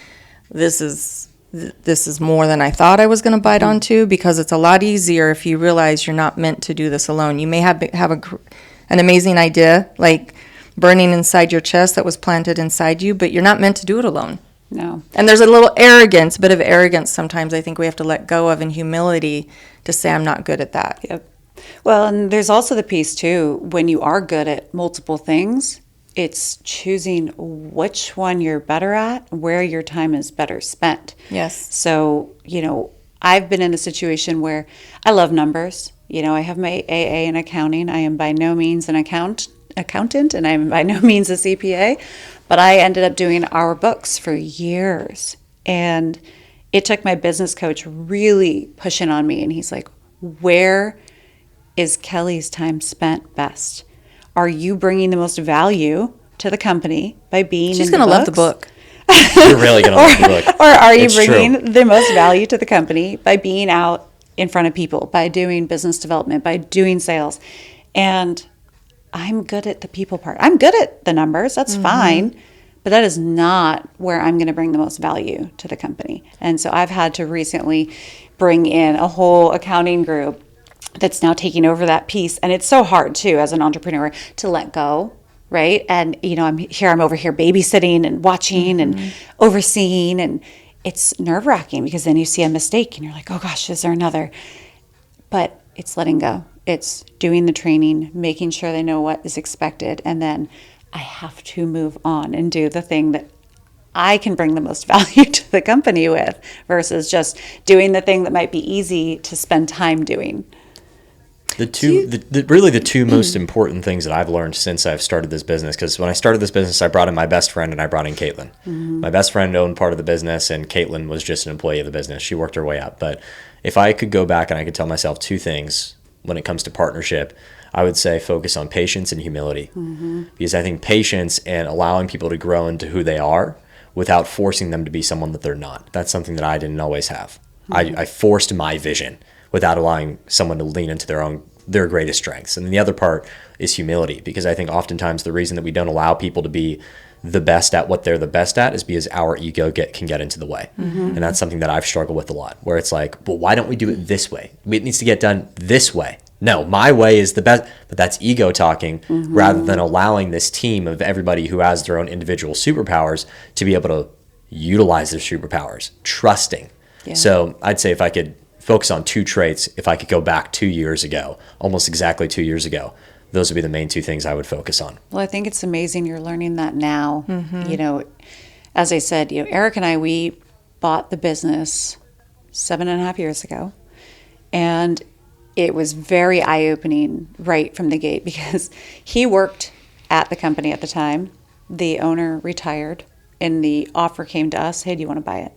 this is more than I thought I was going to bite onto, because it's a lot easier if you realize you're not meant to do this alone. You may have an amazing idea, like burning inside your chest, that was planted inside you, but you're not meant to do it alone. No. And there's a bit of arrogance sometimes I think we have to let go of, in humility, to say I'm not good at that. Yep. Well, and there's also the piece too, when you are good at multiple things, it's choosing which one you're better at, where your time is better spent. Yes. So, I've been in a situation where I love numbers. I have my AA in accounting. I am by no means an accountant, and I am by no means a CPA, but I ended up doing our books for years. And it took my business coach really pushing on me, and he's like, where is Kelly's time spent best? Are you bringing the most value to the company by being She's in the going to love the books? book. You're really going to love the book. Or are you It's bringing true. the most value to the company by being out in front of people, by doing business development, by doing sales? And I'm good at the people part. I'm good at the numbers. That's fine. But that is not where I'm going to bring the most value to the company. And so I've had to recently bring in a whole accounting group that's now taking over that piece. And it's so hard too, as an entrepreneur, to let go, right? And I'm over here babysitting and watching and overseeing, and it's nerve-wracking, because then you see a mistake and you're like, oh gosh, is there another? But it's letting go. It's doing the training, making sure they know what is expected, and then I have to move on and do the thing that I can bring the most value to the company with, versus just doing the thing that might be easy to spend time doing. The two most important things that I've learned since I've started this business, because when I started this business, I brought in my best friend and I brought in Caitlin. My best friend owned part of the business, and Caitlin was just an employee of the business. She worked her way up. But if I could go back and I could tell myself two things when it comes to partnership, I would say focus on patience and humility. Because I think patience and allowing people to grow into who they are without forcing them to be someone that they're not. That's something that I didn't always have. I forced my vision without allowing someone to lean into their greatest strengths. And the other part is humility, because I think oftentimes the reason that we don't allow people to be the best at what they're the best at is because our ego can get into the way. And that's something that I've struggled with a lot, where it's like, well, why don't we do it this way? It needs to get done this way. no, my way is the best. But that's ego talking rather than allowing this team of everybody who has their own individual superpowers to be able to utilize their superpowers, trusting. Yeah. So I'd say if I could focus on 2 traits, if I could go back 2 years ago, almost exactly 2 years ago, those would be the main 2 things I would focus on. Well, I think it's amazing you're learning that now. You know, as I said, you know, Eric and I, we bought the business 7.5 years ago. And it was very eye-opening right from the gate because he worked at the company at the time. The owner retired and the offer came to us, hey, do you want to buy it?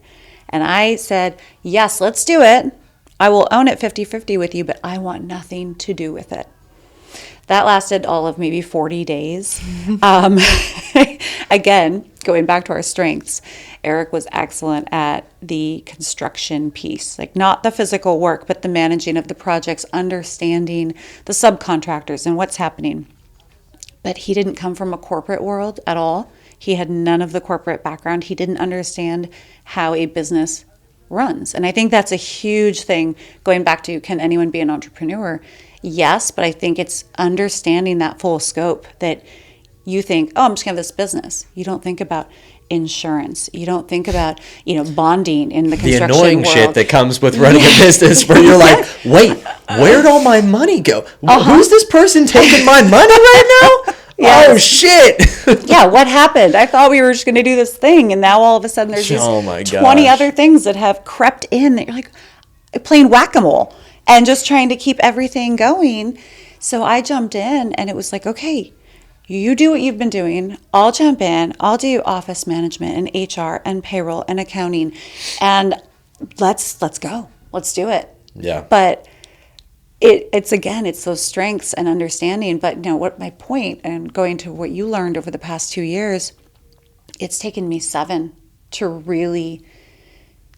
And I said, yes, let's do it. I will own it 50-50 with you, but I want nothing to do with it. That lasted all of maybe 40 days. Again, going back to our strengths, Eric was excellent at the construction piece, like not the physical work, but the managing of the projects, understanding the subcontractors and what's happening. But he didn't come from a corporate world at all. He had none of the corporate background. He didn't understand how a business runs. And I think that's a huge thing, going back to, can anyone be an entrepreneur? Yes, but I think it's understanding that full scope, that you think, oh, I'm just going to have this business. You don't think about insurance. You don't think about, you know, bonding in the construction world. The annoying shit that comes with running a business where you're like, wait, where'd all my money go? Who's this person taking my money right now? Yes. Oh, shit. Yeah, what happened? I thought we were just going to do this thing, and now all of a sudden there's these 20 other things that have crept in that you're like playing whack-a-mole and just trying to keep everything going. So I jumped in, and it was like, okay, you do what you've been doing. I'll jump in. I'll do office management and HR and payroll and accounting, and let's go. Let's do it. Yeah. But it's those strengths and understanding. But you know what my point, and going to what you learned over the past 2 years, it's taken me 7 to really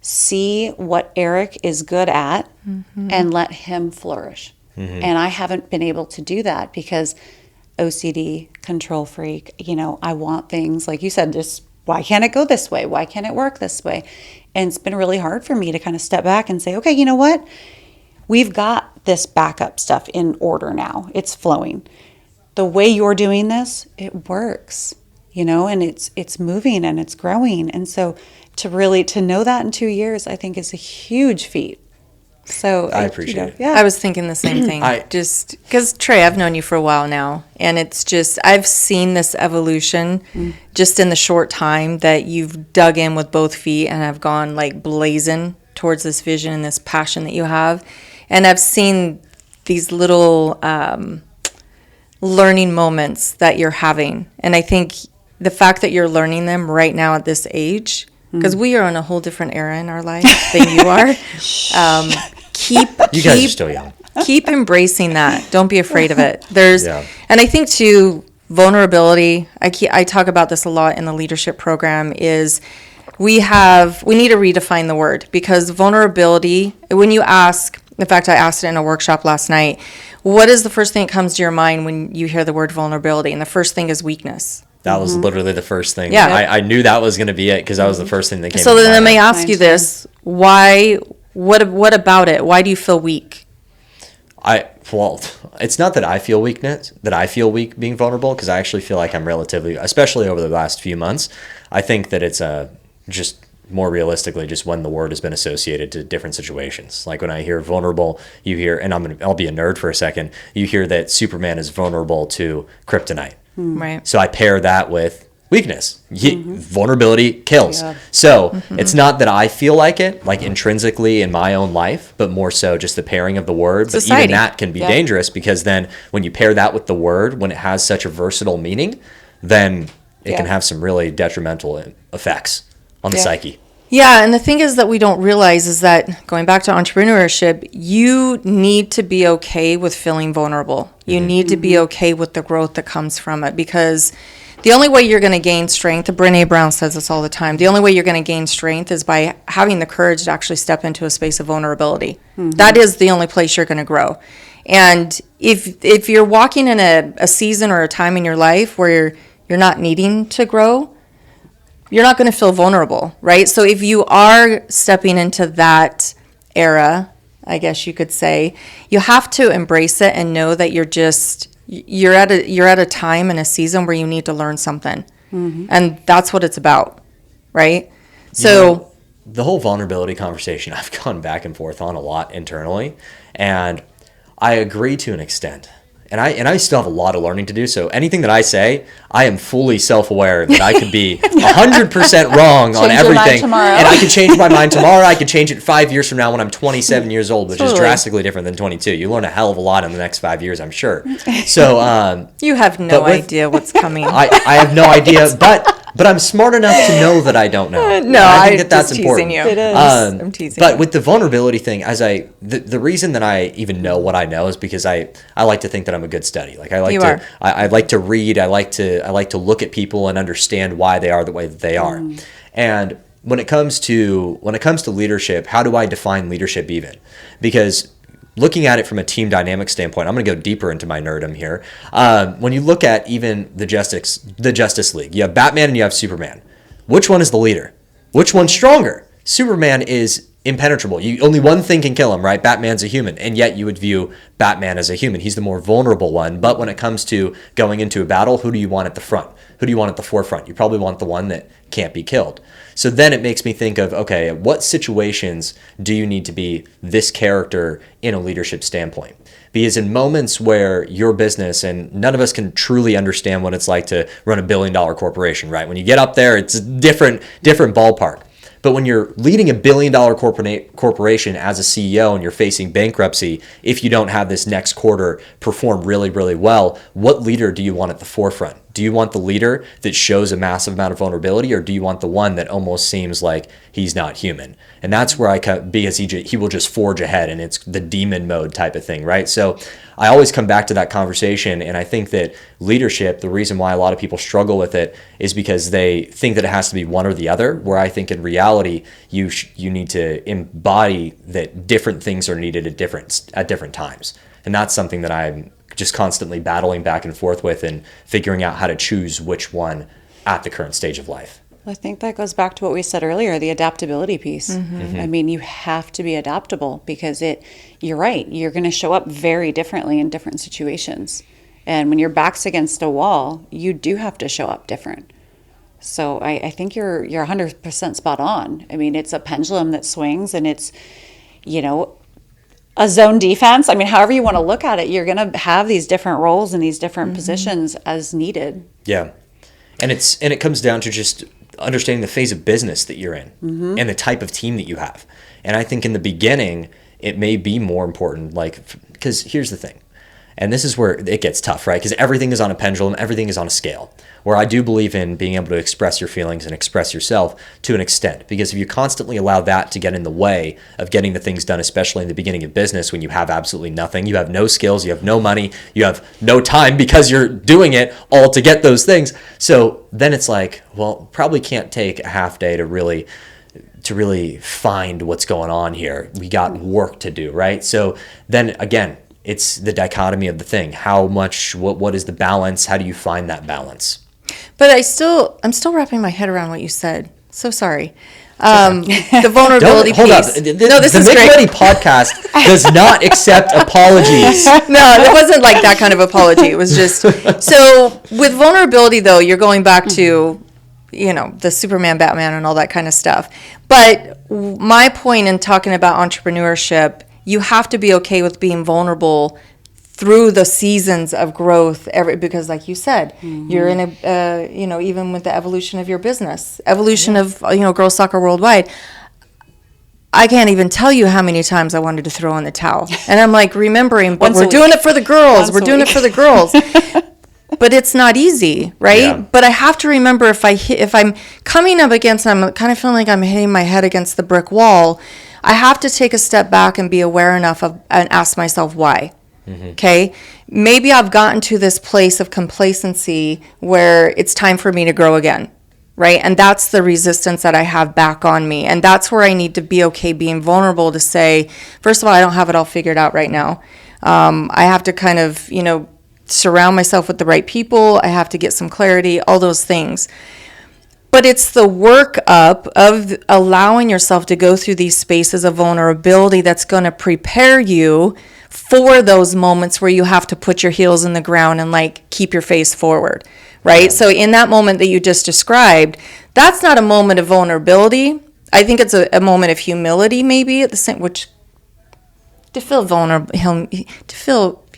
see what Eric is good at and let him flourish. And I haven't been able to do that because OCD, control freak, you know, I want things, like you said, just why can't it go this way? Why can't it work this way? And it's been really hard for me to kind of step back and say, okay, you know what? We've got this backup stuff in order now. It's flowing. The way you're doing this, it works, you know, and it's moving and it's growing. And so to know that in 2 years, I think is a huge feat. So I appreciate it. I was thinking the same thing. Just because, Trey, I've known you for a while now, and it's just, I've seen this evolution just in the short time that you've dug in with both feet and have gone like blazing towards this vision and this passion that you have. And I've seen these little learning moments that you're having. And I think the fact that you're learning them right now at this age, because we are in a whole different era in our life than you are. You guys are still young. Keep embracing that. Don't be afraid of it. And I think too, vulnerability. I talk about this a lot in the leadership program. Is we need to redefine the word, because vulnerability. When you ask, in fact, I asked it in a workshop last night. What is the first thing that comes to your mind when you hear the word vulnerability? And the first thing is weakness. That was literally the first thing. Yeah. I knew that was going to be it, because that was the first thing that came to So mind. then let me ask you this. Why, what about it? Why do you feel weak? Well, it's not that I feel weak being vulnerable, because I actually feel like I'm relatively, especially over the last few months, I think that it's just more realistically just when the word has been associated to different situations. Like when I hear vulnerable, you hear, and I'll be a nerd for a second, you hear that Superman is vulnerable to kryptonite. Right. So I pair that with weakness. Vulnerability kills. Yeah. So it's not that I feel like it, like intrinsically in my own life, but more so just the pairing of the word. Society. But even that can be dangerous, because then when you pair that with the word, when it has such a versatile meaning, then it can have some really detrimental effects on the psyche. Yeah, and the thing is that we don't realize is that, going back to entrepreneurship, you need to be okay with feeling vulnerable. You need to be okay with the growth that comes from it, because the only way you're going to gain strength, Brené Brown says this all the time, the only way you're going to gain strength is by having the courage to actually step into a space of vulnerability. That is the only place you're going to grow. And if you're walking in a season or a time in your life where you're not needing to grow, you're not going to feel vulnerable, right? So if you are stepping into that era, I guess you could say, you have to embrace it and know that you're at a time and a season where you need to learn something. And that's what it's about, right? So the whole vulnerability conversation I've gone back and forth on a lot internally, and I agree to an extent. And I still have a lot of learning to do. So anything that I say, I am fully self-aware that I could be 100% wrong on everything. And I could change my mind tomorrow. I could change it 5 years from now when I'm 27 years old, which is drastically different than 22. You learn a hell of a lot in the next 5 years, I'm sure. So you have no idea what's coming. I have no idea, but I'm smart enough to know that I don't know. No, I think that's important. You. It is. I'm teasing but you. with the vulnerability thing, the reason that I even know what I know is because I like to think that I'm a good study. Like I like to read. I like to look at people and understand why they are the way that they are. And when it comes to leadership, how do I define leadership even? Because looking at it from a team dynamic standpoint, I'm going to go deeper into my nerdom here. When you look at even the Justice League, you have Batman and you have Superman. Which one is the leader? Which one's stronger? Superman is impenetrable. Only one thing can kill him, right? Batman's a human, and yet you would view Batman as a human. He's the more vulnerable one. But when it comes to going into a battle, who do you want at the front? Who do you want at the forefront? You probably want the one that can't be killed. So then it makes me think of, okay, what situations do you need to be this character in a leadership standpoint? Because in moments where your business, and none of us can truly understand what it's like to run $1 billion corporation, right? When you get up there, it's a different ballpark. But when you're leading $1 billion corporation as a CEO and you're facing bankruptcy, if you don't have this next quarter perform really, really well, what leader do you want at the forefront? Do you want the leader that shows a massive amount of vulnerability, or do you want the one that almost seems like he's not human? And that's where because he will just forge ahead, and it's the demon mode type of thing, right? So I always come back to that conversation, and I think that leadership, the reason why a lot of people struggle with it is because they think that it has to be one or the other, where I think in reality, you need to embody that different things are needed at different times. And that's something that I'm just constantly battling back and forth with and figuring out how to choose which one at the current stage of life. I think that goes back to what we said earlier, the adaptability piece. I mean, you have to be adaptable because you're right, you're going to show up very differently in different situations. And when your back's against a wall, you do have to show up different. So I think you're 100% spot on. I mean, it's a pendulum that swings, and it's, a zone defense. I mean, however you want to look at it, you're going to have these different roles and these different positions as needed. Yeah. And it comes down to just understanding the phase of business that you're in and the type of team that you have. And I think in the beginning, it may be more important, because here's the thing. And this is where it gets tough, right? Because everything is on a pendulum, everything is on a scale. Where I do believe in being able to express your feelings and express yourself to an extent. Because if you constantly allow that to get in the way of getting the things done, especially in the beginning of business when you have absolutely nothing, you have no skills, you have no money, you have no time because you're doing it all to get those things. So then it's like, well, probably can't take a half day to really find what's going on here. We got work to do, right? So then again, it's the dichotomy of the thing. How much, what is the balance? How do you find that balance? But I'm still wrapping my head around what you said. So sorry. The vulnerability Hold piece. up. No, this is the great. Micheletti podcast does not accept apologies. No, it wasn't like that kind of apology. It was just, so with vulnerability though, you're going back to, the Superman, Batman and all that kind of stuff. But my point in talking about entrepreneurship, you have to be okay with being vulnerable through the seasons of growth, because like you said, you're in a, even with the evolution of your business, of, girls soccer worldwide, I can't even tell you how many times I wanted to throw in the towel. And I'm like remembering, but we're doing it for the girls. We're doing it for the girls. But it's not easy, right? Yeah. But I have to remember if I'm coming up against, I'm kind of feeling like I'm hitting my head against the brick wall, I have to take a step back and be aware enough and ask myself why. Okay, maybe I've gotten to this place of complacency where it's time for me to grow again, right? And that's the resistance that I have back on me. And that's where I need to be okay being vulnerable to say, first of all, I don't have it all figured out right now. I have to kind of, surround myself with the right people. I have to get some clarity, all those things. But it's the work up of allowing yourself to go through these spaces of vulnerability that's going to prepare you for those moments where you have to put your heels in the ground and like keep your face forward, right? So in that moment that you just described, that's not a moment of vulnerability. I think it's a moment of humility, maybe at the same, which to feel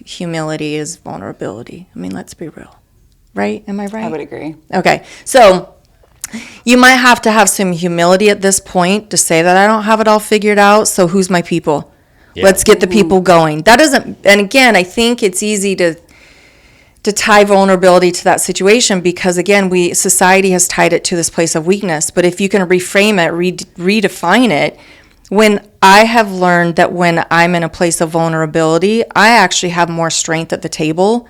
humility is vulnerability. I mean, let's be real, right? Am I right? I would agree. Okay, so you might have to have some humility at this point to say that I don't have it all figured out. So who's my people? Yeah. Let's get the people going. That doesn't, and again, I think it's easy to tie vulnerability to that situation because again, society has tied it to this place of weakness. But if you can reframe it, redefine it, when I have learned that when I'm in a place of vulnerability, I actually have more strength at the table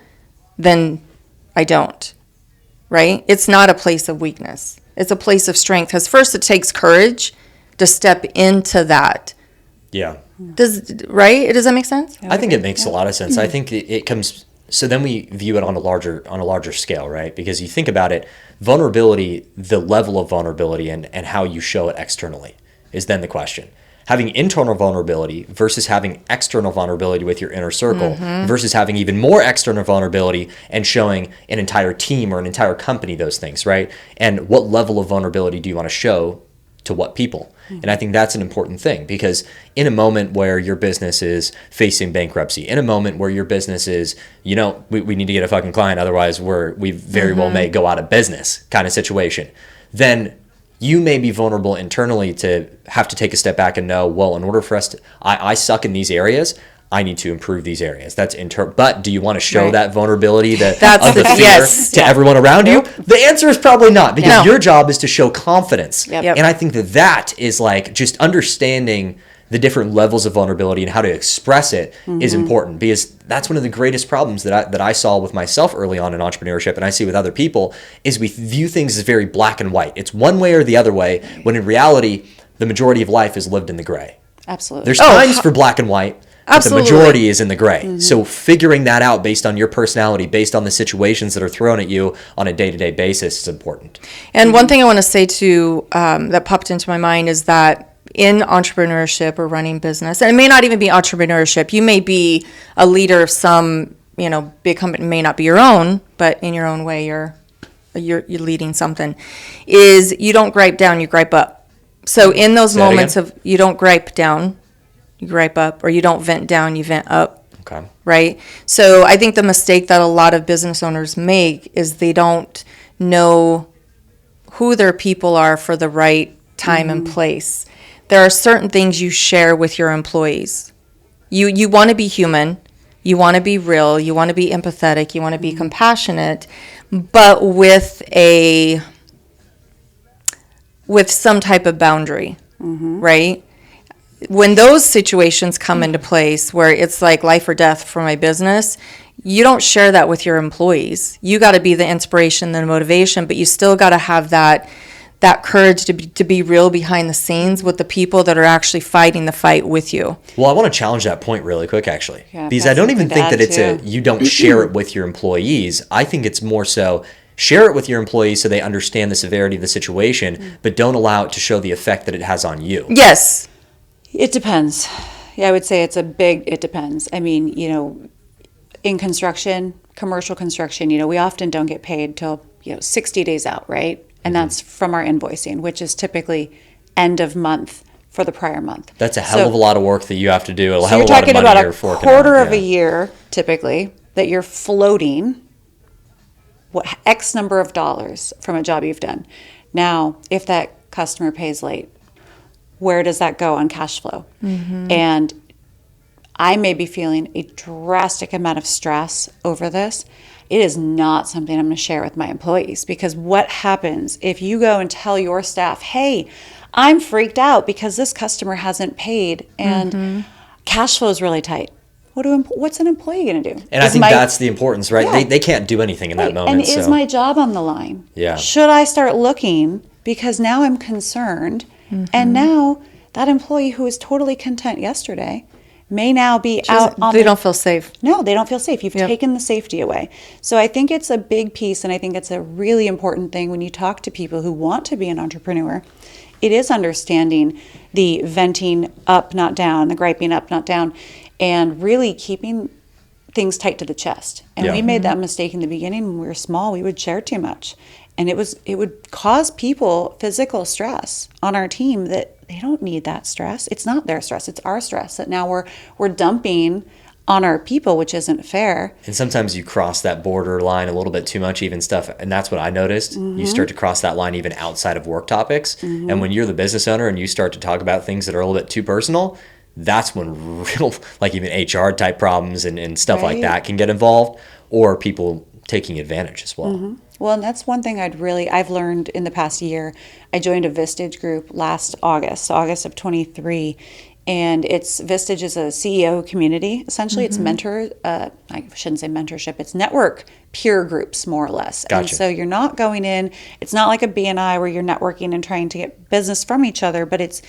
than I don't, right? It's not a place of weakness. It's a place of strength. Because first it takes courage to step into that. Yeah. Does that make sense? I think it makes a lot of sense. I think it comes, so then we view it on a larger scale, right? Because you think about it, vulnerability, the level of vulnerability and how you show it externally is then the question. Having internal vulnerability versus having external vulnerability with your inner circle versus having even more external vulnerability and showing an entire team or an entire company those things, right? And what level of vulnerability do you want to show to what people? And I think that's an important thing because in a moment where your business is facing bankruptcy, in a moment where your business is, we need to get a fucking client, otherwise we very well may go out of business kind of situation, then you may be vulnerable internally to have to take a step back and know, well, in order for us to, I suck in these areas, I need to improve these areas. That's but do you want to show that vulnerability, the fear to everyone around you? The answer is probably not, because your job is to show confidence. And I think that is like just understanding the different levels of vulnerability and how to express it is important, because that's one of the greatest problems that I saw with myself early on in entrepreneurship, and I see with other people, is we view things as very black and white. It's one way or the other way, when in reality, the majority of life is lived in the gray. Absolutely. There's times for black and white, but the majority is in the gray. So figuring that out based on your personality, based on the situations that are thrown at you on a day-to-day basis is important. And one thing I want to say too, that popped into my mind is that in entrepreneurship or running business, and it may not even be entrepreneurship, you may be a leader of some, big company, it may not be your own, but in your own way, you're leading something, is you don't gripe down, you gripe up. So in those moments of, you don't gripe down, you gripe up, or you don't vent down, you vent up. Okay. Right? So I think the mistake that a lot of business owners make is they don't know who their people are for the right time and place. There are certain things you share with your employees. You want to be human, you want to be real, you want to be empathetic, you want to be compassionate, but with some type of boundary, right? When those situations come into place where it's like life or death for my business, you don't share that with your employees. You got to be the inspiration, the motivation, but you still got to have that courage to be real behind the scenes with the people that are actually fighting the fight with you. Well, I want to challenge that point really quick, actually, because I don't even think that it's you don't share it with your employees. I think it's more so share it with your employees so they understand the severity of the situation, but don't allow it to show the effect that it has on you. Yes. It depends. Yeah, I would say it depends. I mean, in construction, commercial construction, we often don't get paid till, 60 days out, right? And that's from our invoicing, which is typically end of month for the prior month. That's a hell of a lot of work that you have to do. So you're talking about a quarter of a year, typically, that you're floating X number of dollars from a job you've done. Now, if that customer pays late, where does that go on cash flow? And I may be feeling a drastic amount of stress over this. It is not something I'm going to share with my employees, because what happens if you go and tell your staff, hey, I'm freaked out because this customer hasn't paid and cash flow is really tight. What's an employee going to do? And I think that's the importance, right? Yeah. They can't do anything in that moment. And is my job on the line? Yeah. Should I start looking, because now I'm concerned, and now that employee who was totally content yesterday may now be out on They don't feel safe. No, they don't feel safe. You've Yep. taken the safety away. So I think it's a big piece, and I think it's a really important thing when you talk to people who want to be an entrepreneur. It is understanding the venting up, not down, the griping up, not down, and really keeping things tight to the chest. And Yeah. we made that mistake in the beginning when we were small. We would share too much. And it would cause people physical stress on our team that they don't need that stress. It's not their stress, it's our stress that now we're dumping on our people, which isn't fair. And sometimes you cross that borderline a little bit too much, even stuff. And that's what I noticed. You start to cross that line even outside of work topics. And when you're the business owner and you start to talk about things that are a little bit too personal, that's when real, like even HR type problems and stuff like Right. that can get involved, or people taking advantage as well. Well, and that's one thing I've learned in the past year. I joined a Vistage group last August, August of 23. And Vistage is a CEO community. Essentially, it's I shouldn't say mentorship, it's network peer groups, more or less. Gotcha. And so you're not going in, it's not like a BNI where you're networking and trying to get business from each other, but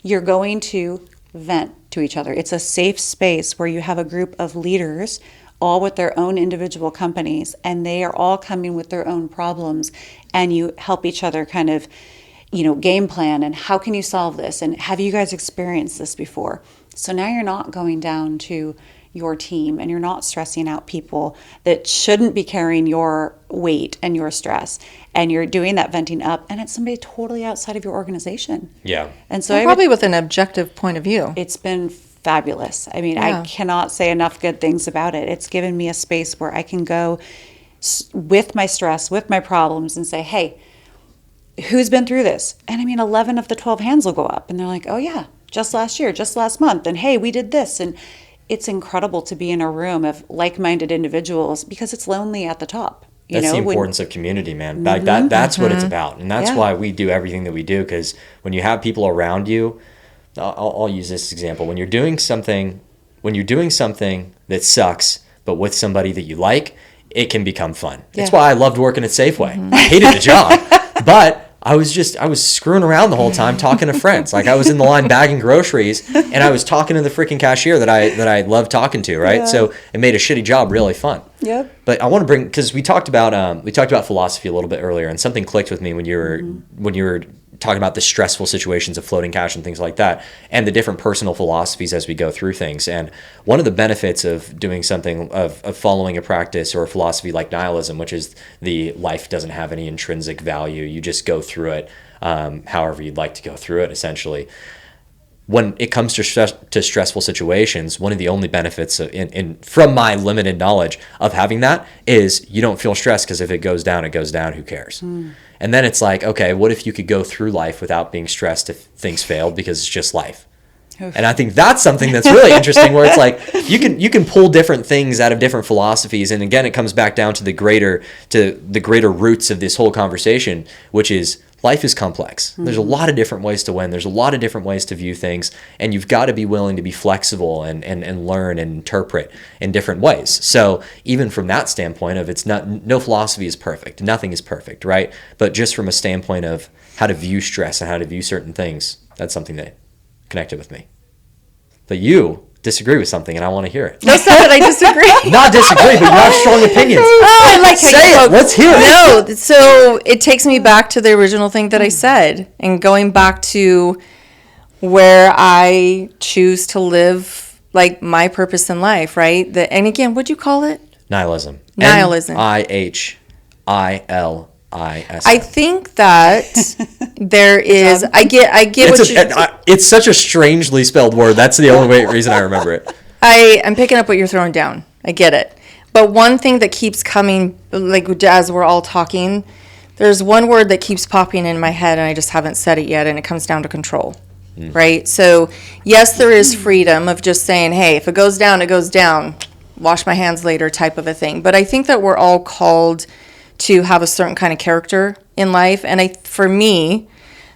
you're going to vent to each other. It's a safe space where you have a group of leaders all with their own individual companies, and they are all coming with their own problems, and you help each other kind of, game plan, and how can you solve this, and have you guys experienced this before? So now you're not going down to your team, and you're not stressing out people that shouldn't be carrying your weight and your stress, and you're doing that venting up, and it's somebody totally outside of your organization. Yeah. And so And probably with an objective point of view. it's been fabulous. I mean, Yeah. I cannot say enough good things about it. It's given me a space where I can go with my stress, with my problems, and say, hey, who's been through this? And I mean, 11 of the 12 hands will go up, and they're like, oh yeah, just last year, just last month, and hey, we did this. And it's incredible to be in a room of like-minded individuals, because it's lonely at the top. That's the importance of community, man. Like that's what it's about. And that's why we do everything that we do, because when you have people around you, I'll use this example. When you're doing something that sucks, but with somebody that you like, it can become fun. That's why I loved working at Safeway. I hated the job, but I was screwing around the whole time talking to friends. Like I was in the line bagging groceries, and I was talking to the freaking cashier that I loved talking to, right? Yeah. So it made a shitty job really fun. Yep. But I want to because we talked about philosophy a little bit earlier, and something clicked with me when you were talking about the stressful situations of floating cash and things like that, and the different personal philosophies as we go through things. And one of the benefits of doing something, of following a practice or a philosophy like nihilism, which is the life doesn't have any intrinsic value, you just go through it however you'd like to go through it, essentially. When it comes to stressful situations, one of the only benefits from my limited knowledge of having that is you don't feel stressed, because if it goes down, who cares? And then it's like, okay, what if you could go through life without being stressed if things failed, because it's just life? And I think that's something that's really interesting, where it's like you can pull different things out of different philosophies, and again, it comes back down to the greater roots of this whole conversation, which is life is complex. There's a lot of different ways to win. There's a lot of different ways to view things, and you've got to be willing to be flexible and learn and interpret in different ways. So even from that standpoint of no philosophy is perfect. Nothing is perfect, right? But just from a standpoint of how to view stress and how to view certain things, that's something that connected with me. But you disagree with something, and I want to hear it. No, it's not that I disagree. Not disagree, but you have strong opinions. Oh, I like how Say you it. spoke. Let's hear it. No, so it takes me back to the original thing that I said, and going back to where I choose to live, like my purpose in life, right? And again, what'd you call it? Nihilism. Nihilism. Nihilism. I think that there is. I get what you. It's such a strangely spelled word. That's the only reason I remember it. I'm picking up what you're throwing down. I get it. But one thing that keeps coming, like as we're all talking, there's one word that keeps popping in my head, and I just haven't said it yet, and it comes down to control. Right? So, yes, there is freedom of just saying, hey, if it goes down, it goes down. Wash my hands later type of a thing. But I think that we're all called to have a certain kind of character in life. And for me,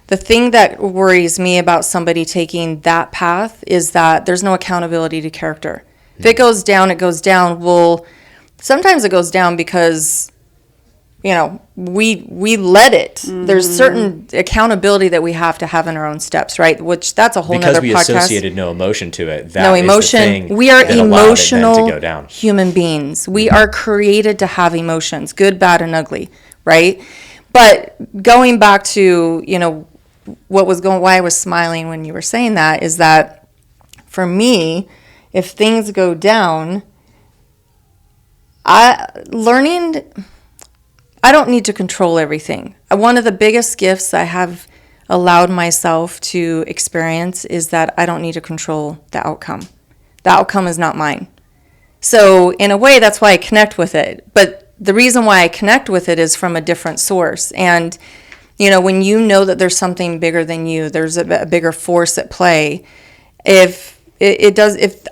the thing that worries me about somebody taking that path is that there's no accountability to character. If it goes down, it goes down. Well, sometimes it goes down because we let it. There's certain accountability that we have to have in our own steps, right? Which that's a whole nother podcast. Because we associated no emotion to it. That no is emotion. The thing we are that allowed it then emotional to go down. human beings. We are created to have emotions, good, bad, and ugly, right? But going back to, why I was smiling when you were saying that is that for me, if things go down, I don't need to control everything. One of the biggest gifts I have allowed myself to experience is that I don't need to control the outcome. The outcome is not mine. So in a way, that's why I connect with it. But the reason why I connect with it is from a different source. And, when you know that there's something bigger than you, there's a bigger force at play. If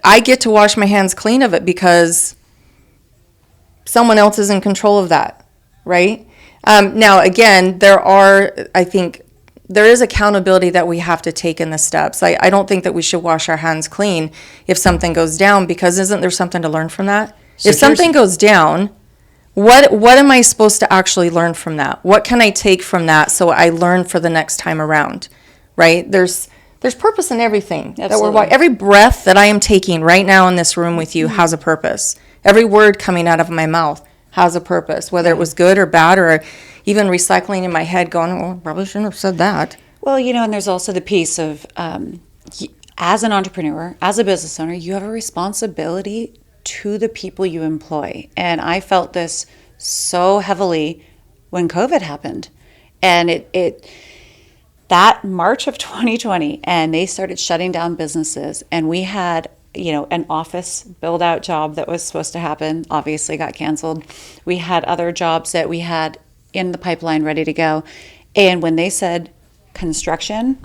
I get to wash my hands clean of it because someone else is in control of that, right? Now, again, I think there is accountability that we have to take in the steps. I don't think that we should wash our hands clean if something goes down, because isn't there something to learn from that? So if something goes down, what am I supposed to actually learn from that? What can I take from that so I learn for the next time around, right? There's purpose in everything. Every breath that I am taking right now in this room with you has a purpose. Every word coming out of my mouth has a purpose, whether it was good or bad, or even recycling in my head going, well, probably shouldn't have said that. Well, and there's also the piece of, as an entrepreneur, as a business owner, you have a responsibility to the people you employ. And I felt this so heavily when COVID happened. And that March of 2020, and they started shutting down businesses, and we had an office build out job that was supposed to happen, obviously got canceled. We had other jobs that we had in the pipeline ready to go. And when they said construction,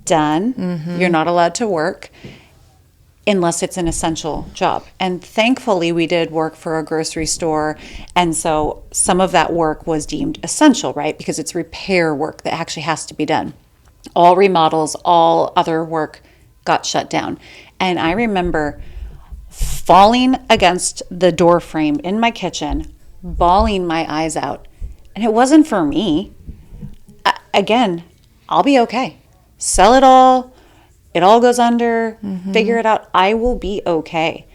done, you're not allowed to work unless it's an essential job. And thankfully we did work for a grocery store. And so some of that work was deemed essential, right? Because it's repair work that actually has to be done. All remodels, all other work got shut down. And I remember falling against the door frame in my kitchen, bawling my eyes out. And it wasn't for me. Again, I'll be okay. Sell it all goes under, figure it out. I will be okay.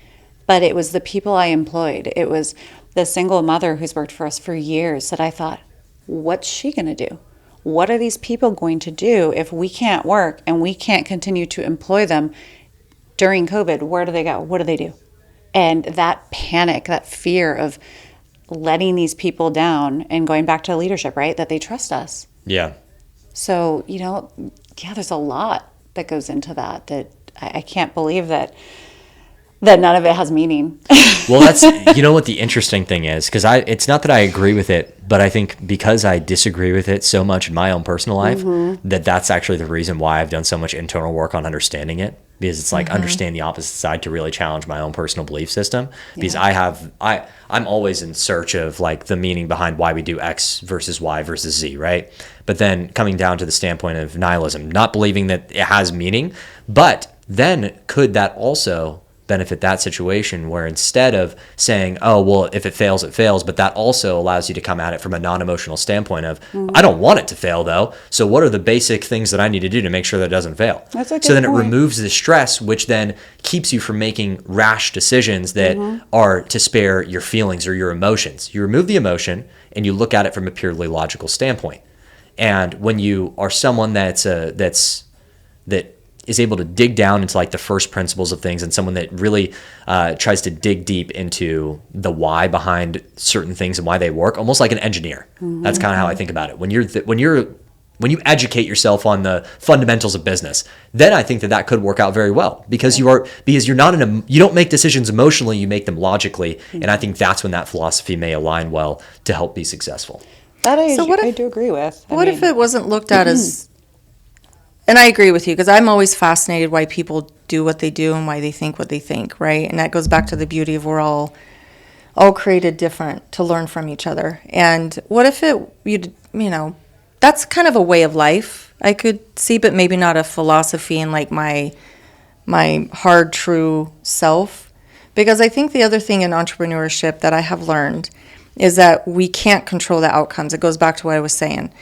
But it was the people I employed. It was the single mother who's worked for us for years that I thought, what's she going to do? What are these people going to do if we can't work and we can't continue to employ them during COVID? Where do they go? What do they do? And that panic, that fear of letting these people down and going back to leadership, right? That they trust us. Yeah. So, there's a lot that goes into that I can't believe that none of it has meaning. Well, that's, what the interesting thing is, because it's not that I agree with it, but I think because I disagree with it so much in my own personal life, that's actually the reason why I've done so much internal work on understanding it. Because it's like understand the opposite side to really challenge my own personal belief system. Because I'm always in search of like the meaning behind why we do X versus Y versus Z, right? But then coming down to the standpoint of nihilism, not believing that it has meaning, but then could that also benefit that situation where instead of saying, oh, well, if it fails, it fails, but that also allows you to come at it from a non-emotional standpoint of, I don't want it to fail though, so what are the basic things that I need to do to make sure that it doesn't fail? That's a good so then point. It removes the stress, which then keeps you from making rash decisions that are to spare your feelings or your emotions. You remove the emotion and you look at it from a purely logical standpoint. And when you are someone that is able to dig down into like the first principles of things, and someone that really tries to dig deep into the why behind certain things and why they work, almost like an engineer. That's kind of how I think about it. When you educate yourself on the fundamentals of business, then I think that could work out very well because you don't make decisions emotionally, you make them logically, and I think that's when that philosophy may align well to help be successful. That I do agree with. What if it wasn't looked at as? And I agree with you because I'm always fascinated why people do what they do and why they think what they think, right? And that goes back to the beauty of we're all created different to learn from each other. And what if that's kind of a way of life I could see, but maybe not a philosophy and like my hard, true self. Because I think the other thing in entrepreneurship that I have learned is that we can't control the outcomes. It goes back to what I was saying.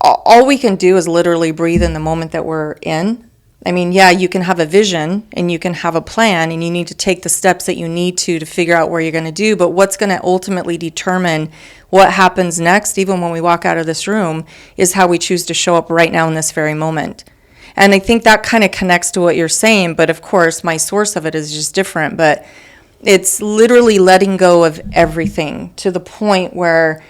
All we can do is literally breathe in the moment that we're in. I mean, yeah, you can have a vision and you can have a plan and you need to take the steps that you need to figure out where you're going to do. But what's going to ultimately determine what happens next, even when we walk out of this room, is how we choose to show up right now in this very moment. And I think that kind of connects to what you're saying. But of course, my source of it is just different. But it's literally letting go of everything to the point where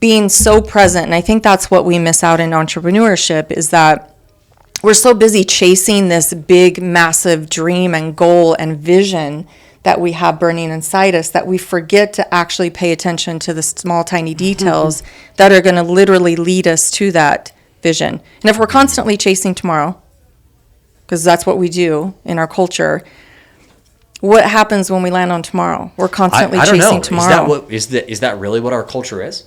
being so present. And I think that's what we miss out in entrepreneurship, is that we're so busy chasing this big, massive dream and goal and vision that we have burning inside us that we forget to actually pay attention to the small, tiny details that are going to literally lead us to that vision. And if we're constantly chasing tomorrow, because that's what we do in our culture, what happens when we land on tomorrow? We're constantly I don't chasing know. tomorrow. Is that really what our culture is?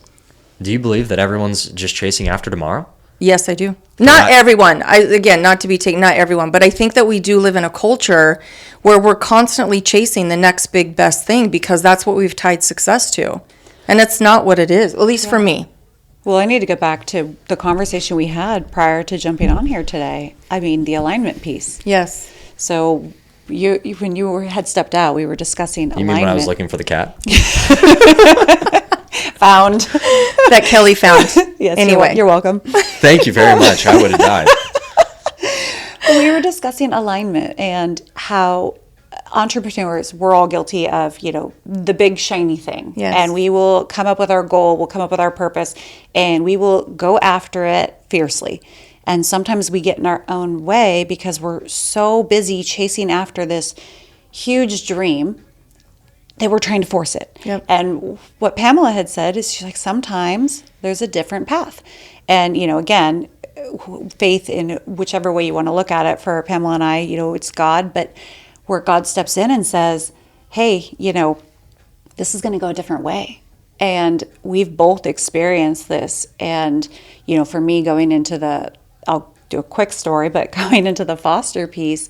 Do you believe that everyone's just chasing after tomorrow? Yes, I do. Not everyone. Not everyone, but I think that we do live in a culture where we're constantly chasing the next big best thing because that's what we've tied success to. And it's not what it is, at least for me. Well, I need to get back to the conversation we had prior to jumping on here today. I mean, the alignment piece. Yes. So when you had stepped out, we were discussing alignment. You mean when I was looking for the cat? Found. That Kelly found. Yes, anyway. you're welcome. Thank you very much. I would have died. We were discussing alignment and how entrepreneurs, we're all guilty of, the big shiny thing. Yes. And we will come up with our goal, we'll come up with our purpose, and we will go after it fiercely. And sometimes we get in our own way because we're so busy chasing after this huge dream that we're trying to force it. Yep. And what Pamela had said is, she's like, sometimes there's a different path. And, again, faith in whichever way you want to look at it for Pamela and I, it's God, but where God steps in and says, hey, this is going to go a different way. And we've both experienced this. And, for me going into I'll do a quick story, but going into the foster piece,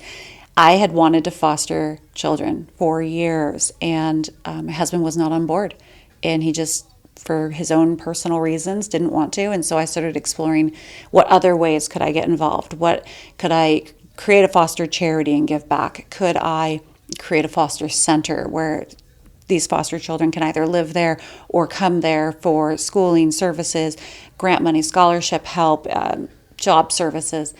I had wanted to foster children for years, and my husband was not on board, and he just, for his own personal reasons, didn't want to. And so I started exploring what other ways could I get involved. What could I create a foster charity and give back? Could I create a foster center where these foster children can either live there or come there for schooling services, grant money, scholarship help, job services?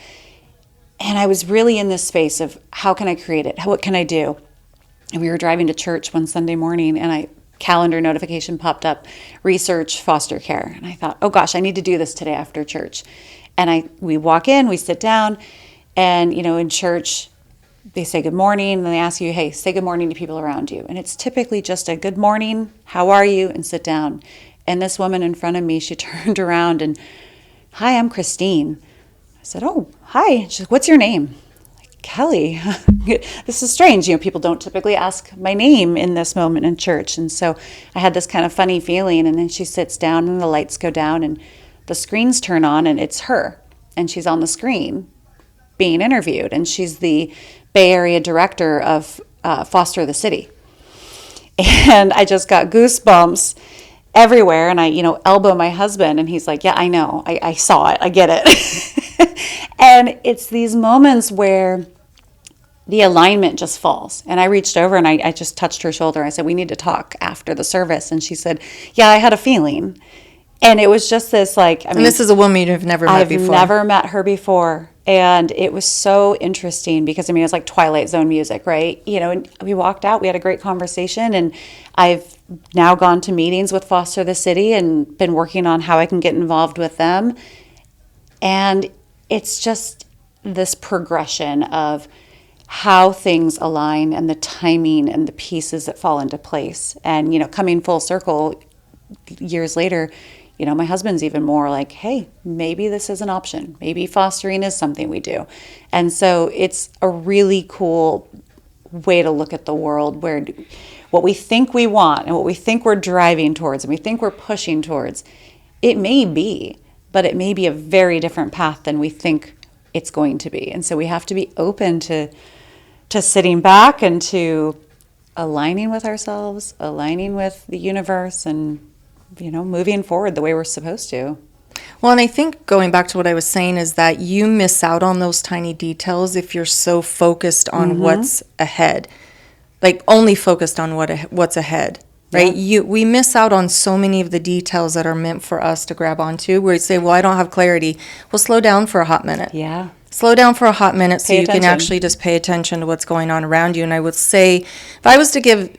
And I was really in this space of how can I create it? What can I do? And we were driving to church one Sunday morning, and a calendar notification popped up, research foster care. And I thought, oh gosh, I need to do this today after church. And we walk in, we sit down, and in church, they say good morning, and then they ask you, hey, say good morning to people around you. And it's typically just a good morning, how are you, and sit down. And this woman in front of me, she turned around and, hi, I'm Christine. I said, oh, hi. She's like, what's your name? Like, Kelly. This is strange. People don't typically ask my name in this moment in church. And so I had this kind of funny feeling. And then she sits down and the lights go down and the screens turn on and it's her. And she's on the screen being interviewed. And she's the Bay Area director of Foster the City. And I just got goosebumps everywhere. And I, elbow my husband and he's like, yeah, I know. I saw it. I get it. And it's these moments where the alignment just falls. And I reached over and I just touched her shoulder. I said, we need to talk after the service. And she said, yeah, I had a feeling. And it was just this and this is a woman you've never met before. I've never met her before. And it was so interesting because, it was like Twilight Zone music, right? And we walked out, we had a great conversation, and I've now gone to meetings with Foster the City and been working on how I can get involved with them. And it's just this progression of how things align and the timing and the pieces that fall into place. And, coming full circle years later, my husband's even more like, hey, maybe this is an option. Maybe fostering is something we do. And so it's a really cool way to look at the world where what we think we want and what we think we're driving towards and we think we're pushing towards, it may be, but it may be a very different path than we think it's going to be. And so we have to be open to sitting back and to aligning with ourselves, aligning with the universe, and, moving forward the way we're supposed to. Well, and I think going back to what I was saying is that you miss out on those tiny details if you're so focused on what's ahead, like only focused on what's ahead, right? Yeah. We miss out on so many of the details that are meant for us to grab onto, where you say, well, I don't have clarity. Well, slow down for a hot minute. Yeah. Slow down for a hot minute so Pay you can attention. actually just pay attention to what's going on around you. And I would say, if I was to give,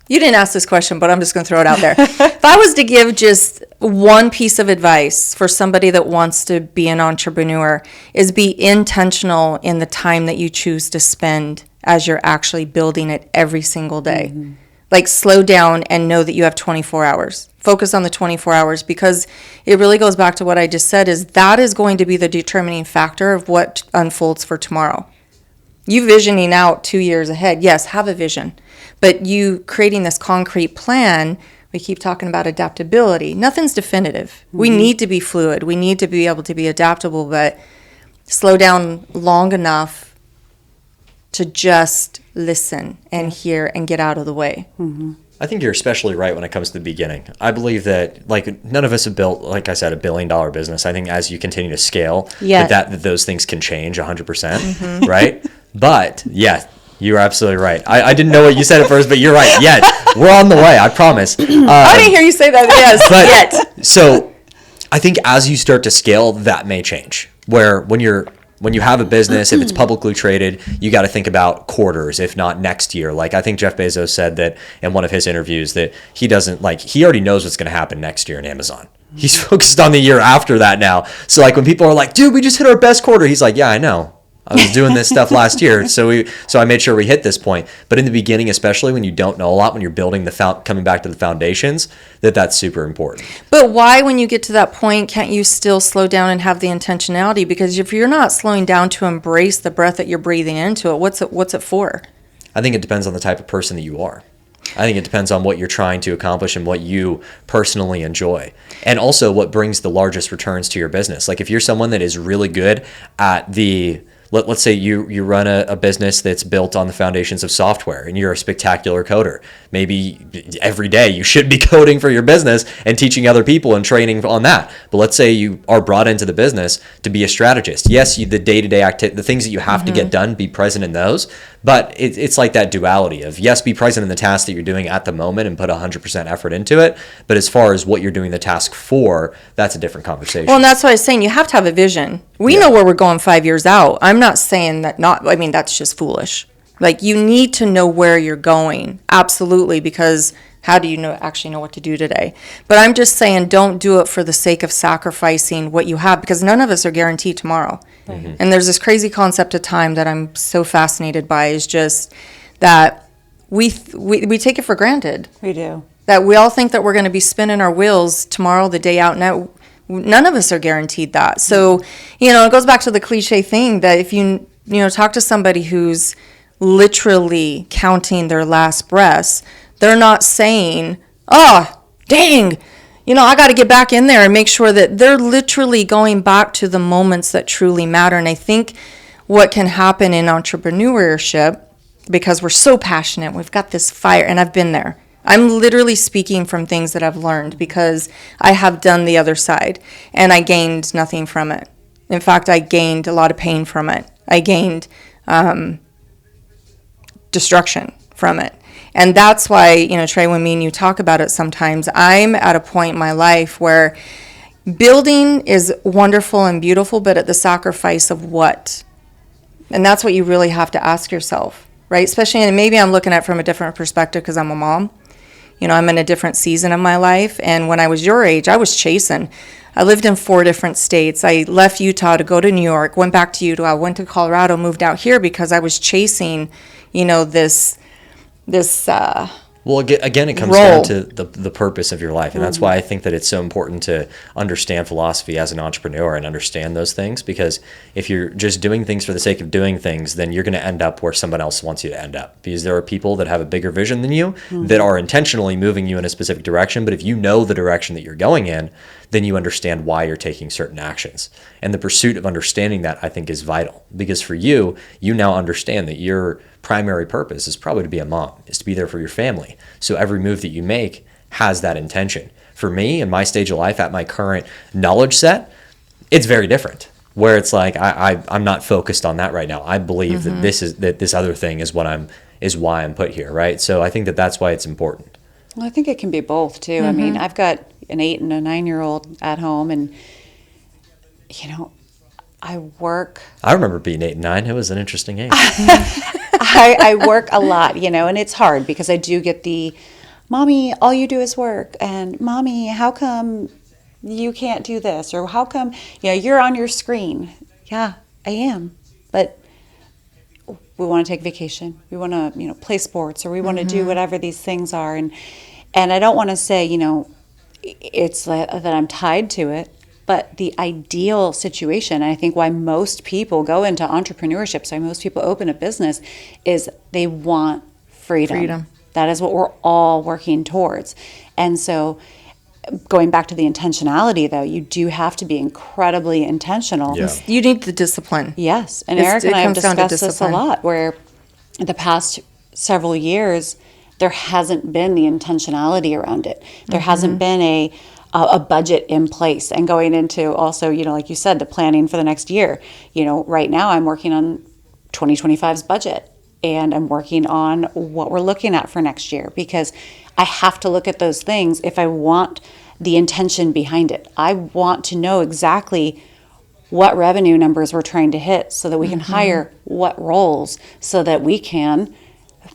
you didn't ask this question, but I'm just going to throw it out there. If I was to give just one piece of advice for somebody that wants to be an entrepreneur, is be intentional in the time that you choose to spend as you're actually building it every single day. Like, slow down and know that you have 24 hours. Focus on the 24 hours, because it really goes back to what I just said, is that is going to be the determining factor of what unfolds for tomorrow. You visioning out 2 years ahead, yes, have a vision. But you creating this concrete plan, we keep talking about adaptability. Nothing's definitive. We need to be fluid. We need to be able to be adaptable, but slow down long enough to just listen and hear and get out of the way. I think you're especially right when it comes to the beginning. I believe that, like, none of us have built, like I said, $1 billion business. I think as you continue to scale, Yeah. that those things can change 100%, right? But yeah, you're absolutely right. I didn't know what you said at first, but you're right. Yeah, we're on the way. I promise. I didn't hear you say that. Yes, But yet. so I think as you start to scale, that may change. Where when you have a business, if it's publicly traded, you got to think about quarters, if not next year. Like, I think Jeff Bezos said that in one of his interviews, that he already knows what's going to happen next year in Amazon. He's focused on the year after that now. So like when people are like, dude, we just hit our best quarter, he's like, yeah, I know. I was doing this stuff last year, so I made sure we hit this point. But in the beginning, especially when you don't know a lot, when you're building coming back to the foundations, that's super important. But why, when you get to that point, can't you still slow down and have the intentionality? Because if you're not slowing down to embrace the breath that you're breathing into it, what's it for? I think it depends on the type of person that you are. I think it depends on what you're trying to accomplish and what you personally enjoy. And also what brings the largest returns to your business. Like, if you're someone that is really good at let's say you run a business that's built on the foundations of software and you're a spectacular coder. Maybe every day you should be coding for your business and teaching other people and training on that. But let's say you are brought into the business to be a strategist. Yes, the day-to-day the things that you have to get done, be present in those. But it's like that duality of, yes, be present in the task that you're doing at the moment and put 100% effort into it. But as far as what you're doing the task for, that's a different conversation. Well, and that's what I was saying. You have to have a vision. We know where we're going 5 years out. I'm not saying that's just foolish. Like, you need to know where you're going. Absolutely. Because how do you actually know what to do today? But I'm just saying, don't do it for the sake of sacrificing what you have, because none of us are guaranteed tomorrow. And there's this crazy concept of time that I'm so fascinated by, is just that we take it for granted. We do. That we all think that we're going to be spinning our wheels tomorrow, the day out. Now, none of us are guaranteed that. So, it goes back to the cliche thing that if you talk to somebody who's literally counting their last breaths, they're not saying, oh, dang, I got to get back in there and make sure that they're literally going back to the moments that truly matter. And I think what can happen in entrepreneurship, because we're so passionate, we've got this fire, and I've been there. I'm literally speaking from things that I've learned, because I have done the other side and I gained nothing from it. In fact, I gained a lot of pain from it. I gained destruction from it. And that's why, Trey, when me and you talk about it sometimes, I'm at a point in my life where building is wonderful and beautiful, but at the sacrifice of what? And that's what you really have to ask yourself, right? Especially, and maybe I'm looking at it from a different perspective because I'm a mom. I'm in a different season of my life. And when I was your age, I was chasing. I lived in 4 different states. I left Utah to go to New York, went back to Utah, went to Colorado, moved out here because I was chasing, this well, again, it comes role. down to the purpose of your life. And that's why I think that it's so important to understand philosophy as an entrepreneur and understand those things. Because if you're just doing things for the sake of doing things, then you're going to end up where someone else wants you to end up. Because there are people that have a bigger vision than you that are intentionally moving you in a specific direction. But if you know the direction that you're going in, then you understand why you're taking certain actions. And the pursuit of understanding that, I think, is vital, because for you now understand that your primary purpose is probably to be a mom, is to be there for your family. So every move that you make has that intention. For me, in my stage of life, at my current knowledge set, it's very different, where it's like I'm not focused on that right now. I believe that this other thing is why I'm put here, right? So I think that that's why it's important. Well, I think it can be both too. I mean, I've got an 8 and a 9-year-old at home, and I work. I remember being 8 and 9. It was an interesting age. I work a lot, and it's hard because I do get the, "Mommy, all you do is work," and "Mommy, how come you can't do this?" Or "How come, you're on your screen?" Yeah, I am, but we want to take vacation. We want to, play sports, or we want to do whatever these things are. And I don't want to say, it's that I'm tied to it, but the ideal situation, and I think why most people go into entrepreneurship, so most people open a business, is they want freedom. That is what we're all working towards. And so going back to the intentionality, though, you do have to be incredibly intentional. Yeah. You need the discipline. Yes, and Eric and I have discussed this a lot, where the past several years, there hasn't been the intentionality around it. There hasn't been a budget in place, and going into also, like you said, the planning for the next year. Right now I'm working on 2025's budget, and I'm working on what we're looking at for next year, because I have to look at those things if I want the intention behind it. I want to know exactly what revenue numbers we're trying to hit, so that we can hire what roles, so that we can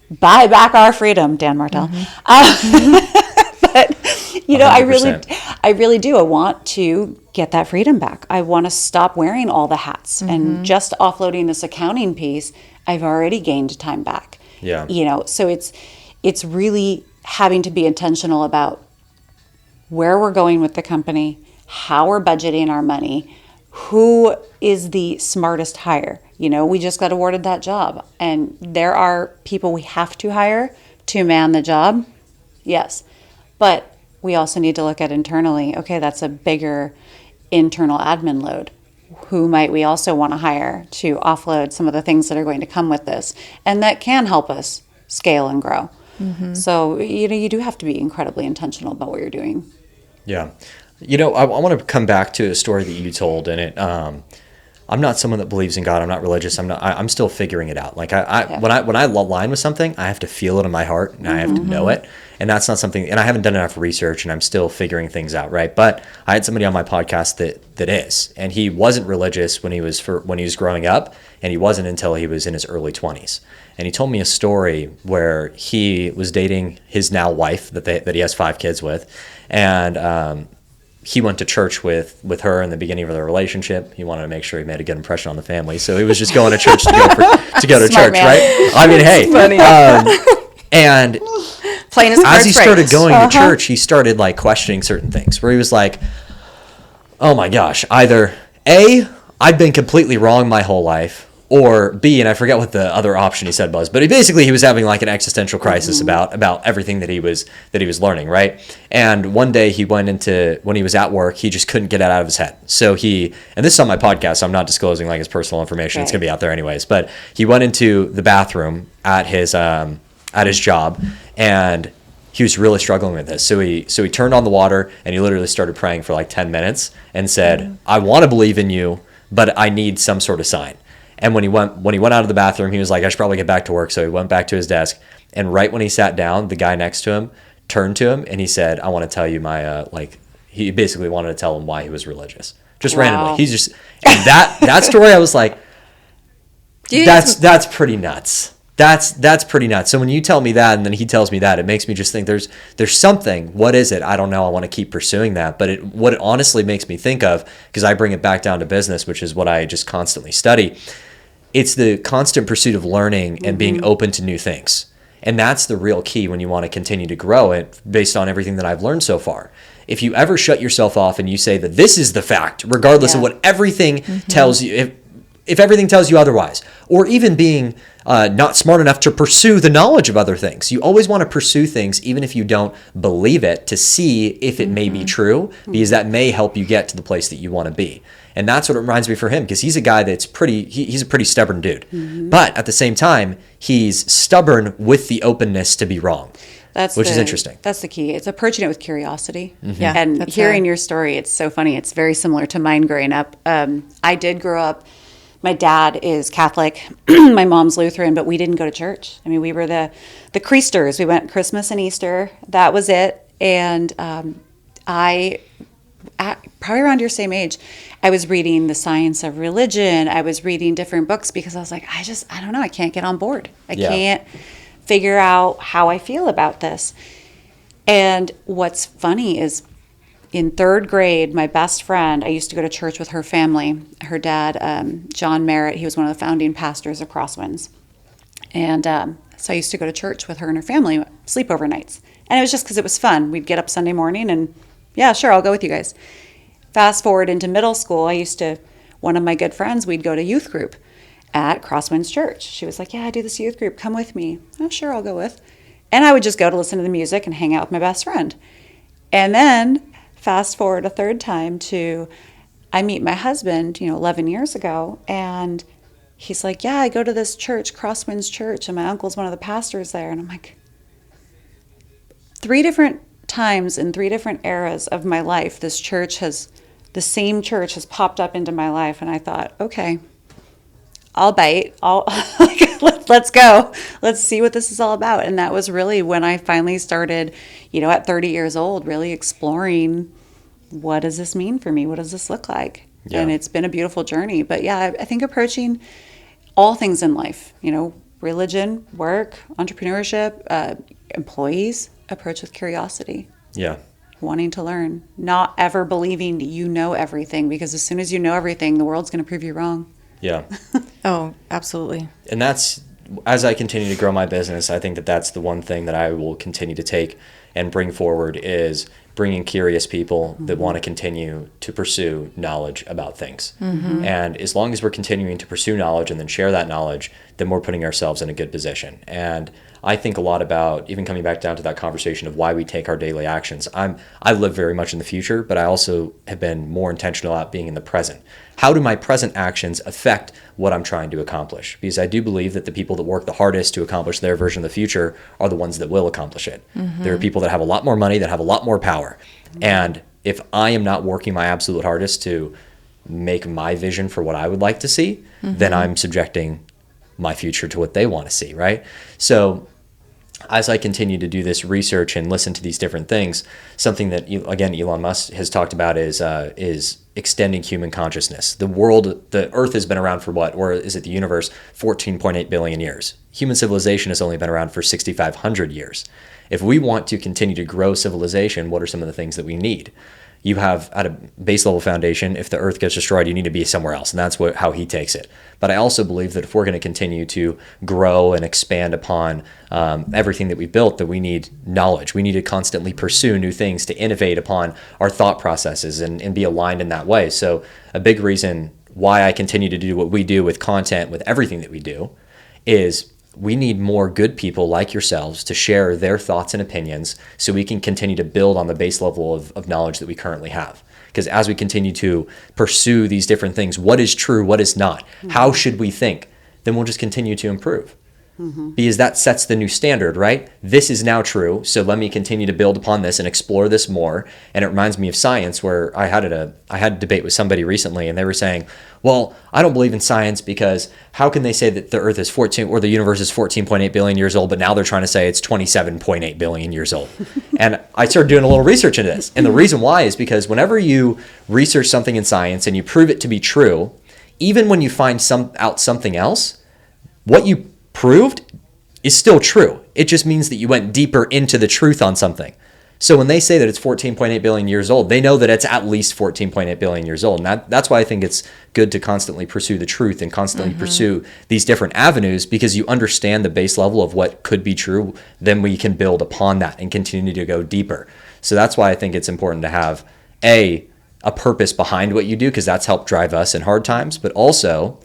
buy back our freedom, Dan Martell. But I really do. I want to get that freedom back. I want to stop wearing all the hats, and just offloading this accounting piece, I've already gained time back. Yeah. So it's really having to be intentional about where we're going with the company, how we're budgeting our money, who is the smartest hire. We just got awarded that job, and there are people we have to hire to man the job. Yes. But we also need to look at internally, okay, that's a bigger internal admin load. Who might we also want to hire to offload some of the things that are going to come with this, and that can help us scale and grow. So, you do have to be incredibly intentional about what you're doing. Yeah. I want to come back to a story that you told, and it, I'm not someone that believes in God. I'm not religious. I'm still figuring it out. Like when I align with something, I have to feel it in my heart, and I have to know it. And that's not something, and I haven't done enough research, and I'm still figuring things out, right? But I had somebody on my podcast that is, and he wasn't religious when he was growing up, and he wasn't until he was in his early 20s. And he told me a story where he was dating his now wife that he has 5 kids with, and he went to church with her in the beginning of their relationship. He wanted to make sure he made a good impression on the family, so he was just going to church to go to church, man. right? I mean, hey, and Playing his as he started right. going to church, he started like questioning certain things, where he was like, "Oh my gosh, either A, I've been completely wrong my whole life, or B," and I forget what the other option he said was, but he was having like an existential crisis about everything that he was learning, right? And one day when he was at work, he just couldn't get it out of his head. So and this is on my podcast, so I'm not disclosing like his personal information. Right. It's gonna be out there anyways. But he went into the bathroom at his job, and he was really struggling with this. So he turned on the water, and he literally started praying for like 10 minutes and said, "I want to believe in you, but I need some sort of sign." And when he went out of the bathroom, he was like, "I should probably get back to work." So he went back to his desk, and right when he sat down, the guy next to him turned to him and he said, "I want to tell you my he basically wanted to tell him why he was religious, just randomly. He's just, and that story, I was like, that's pretty nuts. That's pretty nuts. So when you tell me that, and then he tells me that, it makes me just think there's something. What is it? I don't know. I want to keep pursuing that. But what it honestly makes me think of, because I bring it back down to business, which is what I just constantly study. It's the constant pursuit of learning and being open to new things. And that's the real key when you want to continue to grow it, based on everything that I've learned so far. If you ever shut yourself off and you say that this is the fact, regardless of what everything tells you, if everything tells you otherwise, or even being not smart enough to pursue the knowledge of other things. You always want to pursue things, even if you don't believe it, to see if it may be true, because that may help you get to the place that you want to be. And that's what it reminds me for him, because he's a guy that's he's a pretty stubborn dude. But at the same time, he's stubborn with the openness to be wrong. Which is interesting. That's the key. It's approaching it with curiosity. Yeah, and hearing your story, it's so funny. It's very similar to mine growing up. I did grow up, my dad is Catholic, my mom's Lutheran, but we didn't go to church. I mean, we were the Creasters. We went Christmas and Easter. That was it. And probably around your same age, I was reading The Science of Religion. I was reading different books because I was like, I don't know. I can't get on board. I can't figure out how I feel about this. And what's funny is in third grade, my best friend, I used to go to church with her family. Her dad, John Merritt, he was one of the founding pastors of Crosswinds. And so I used to go to church with her and her family, sleepover nights. And it was just because it was fun. We'd get up Sunday morning and, yeah, sure, I'll go with you guys. Fast forward into middle school, one of my good friends, we'd go to youth group at Crosswinds Church. She was like, yeah, I do this youth group. Come with me. Oh, sure, I'll go with. And I would just go to listen to the music and hang out with my best friend. And then fast forward a third time to I meet my husband, 11 years ago, and he's like, yeah, I go to this church, Crosswinds Church, and my uncle's one of the pastors there. And I'm like, 3 different times in 3 different eras of my life, the same church has popped up into my life. And I thought, okay, I'll bite. Let's go. Let's see what this is all about. And that was really when I finally started, at 30 years old, really exploring, what does this mean for me? What does this look like? Yeah. And it's been a beautiful journey. But yeah, I think approaching all things in life, religion, work, entrepreneurship, employees, approach with curiosity. Yeah. Wanting to learn, not ever believing you know everything, because as soon as you know everything, the world's going to prove you wrong. Yeah. Oh, absolutely. And that's, as I continue to grow my business, I think that that's the one thing that I will continue to take and bring forward, is bringing curious people that want to continue to pursue knowledge about things. And as long as we're continuing to pursue knowledge and then share that knowledge, then we're putting ourselves in a good position. And I think a lot about, even coming back down to that conversation of why we take our daily actions. I live very much in the future, but I also have been more intentional about being in the present. How do my present actions affect what I'm trying to accomplish? Because I do believe that the people that work the hardest to accomplish their version of the future are the ones that will accomplish it. There are people that have a lot more money, that have a lot more power. And if I am not working my absolute hardest to make my vision for what I would like to see, then I'm subjecting my future to what they want to see, right? So as I continue to do this research and listen to these different things, something that, again, Elon Musk has talked about is extending human consciousness. The Earth has been around for what, or is it the universe, 14.8 billion years. Human civilization has only been around for 6,500 years. If we want to continue to grow civilization, what are some of the things that we need? You have, at a base level foundation, if the Earth gets destroyed, you need to be somewhere else. And that's how he takes it. But I also believe that if we're going to continue to grow and expand upon everything that we've built, that we need knowledge. We need to constantly pursue new things, to innovate upon our thought processes and be aligned in that way. So a big reason why I continue to do what we do with content, with everything that we do, is we need more good people like yourselves to share their thoughts and opinions, so we can continue to build on the base level of knowledge that we currently have. Because as we continue to pursue these different things, what is true, what is not, how should we think, then we'll just continue to improve. Because that sets the new standard, right? This is now true, so let me continue to build upon this and explore this more. And it reminds me of science, where I had a debate with somebody recently, and they were saying, well, I don't believe in science, because how can they say that the Earth is 14 or the universe is 14.8 billion years old, but now they're trying to say it's 27.8 billion years old? And I started doing a little research into this. And the reason why is because whenever you research something in science and you prove it to be true, even when you find out something else, what you proved is still true. It just means that you went deeper into the truth on something. So when they say that it's 14.8 billion years old, they know that it's at least 14.8 billion years old. And that's why I think it's good to constantly pursue the truth and constantly pursue these different avenues, because you understand the base level of what could be true. Then we can build upon that and continue to go deeper. So that's why I think it's important to have a purpose behind what you do, because that's helped drive us in hard times, but also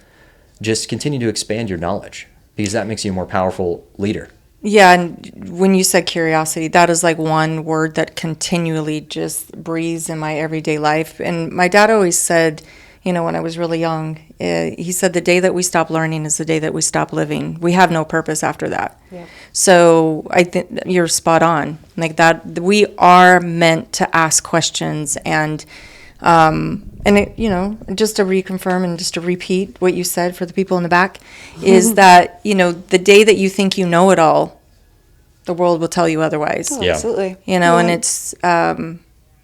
just continue to expand your knowledge, because that makes you a more powerful leader. Yeah, and when you said curiosity, that is like one word that continually just breathes in my everyday life. And my dad always said, when I was really young, he said the day that we stop learning is the day that we stop living. We have no purpose after that. Yeah. So I think you're spot on. Like that, we are meant to ask questions and just to reconfirm and just to repeat what you said for the people in the back, is that, the day that you think you know it all, the world will tell you otherwise. Oh, absolutely. And it's,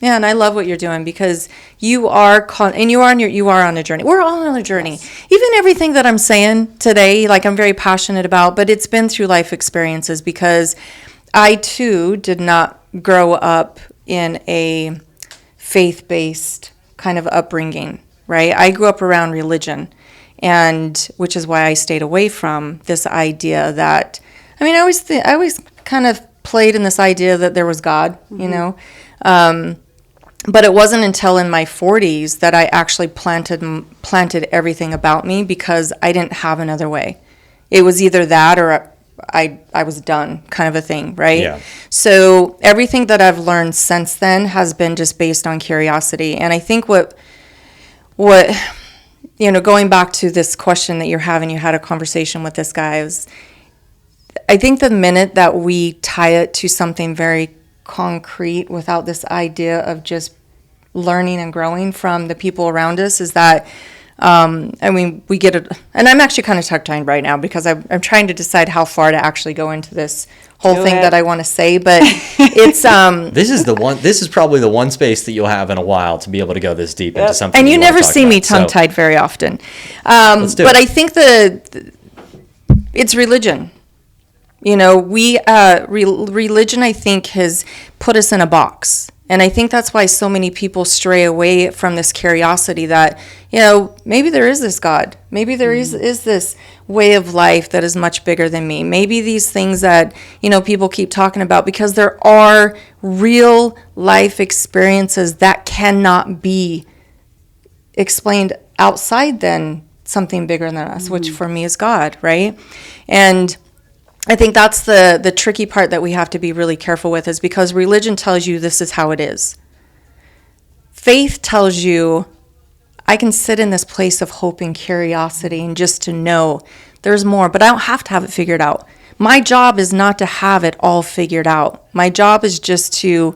and I love what you're doing, because you are on a journey. We're all on a journey. Yes. Even everything that I'm saying today, like I'm very passionate about, but it's been through life experiences, because I too did not grow up in a faith-based kind of upbringing, right? I grew up around religion, and which is why I stayed away from this idea that, I always kind of played in this idea that there was God, but it wasn't until in my 40s that I actually planted everything about me, because I didn't have another way. It was either that or I was done, kind of a thing, right? Yeah. So everything that I've learned since then has been just based on curiosity. And I think what going back to this question that you're having, you had a conversation with this guy, I think the minute that we tie it to something very concrete without this idea of just learning and growing from the people around us, is that we get it. And I'm actually kind of tongue-tied right now, because I'm trying to decide how far to actually go into this whole thing that I want to say, but it's this is probably the one space that you'll have in a while to be able to go this deep into something. And you never see me tongue-tied very often. But I think it's religion. Religion, I think, has put us in a box. And I think that's why so many people stray away from this curiosity that, maybe there is this God. Maybe there is this way of life that is much bigger than me. Maybe these things that, people keep talking about, because there are real life experiences that cannot be explained outside than something bigger than us, which for me is God, right? And I think that's the tricky part that we have to be really careful with, is because religion tells you this is how it is. Faith tells you I can sit in this place of hope and curiosity and just to know there's more, but I don't have to have it figured out. My job is not to have it all figured out. My job is just to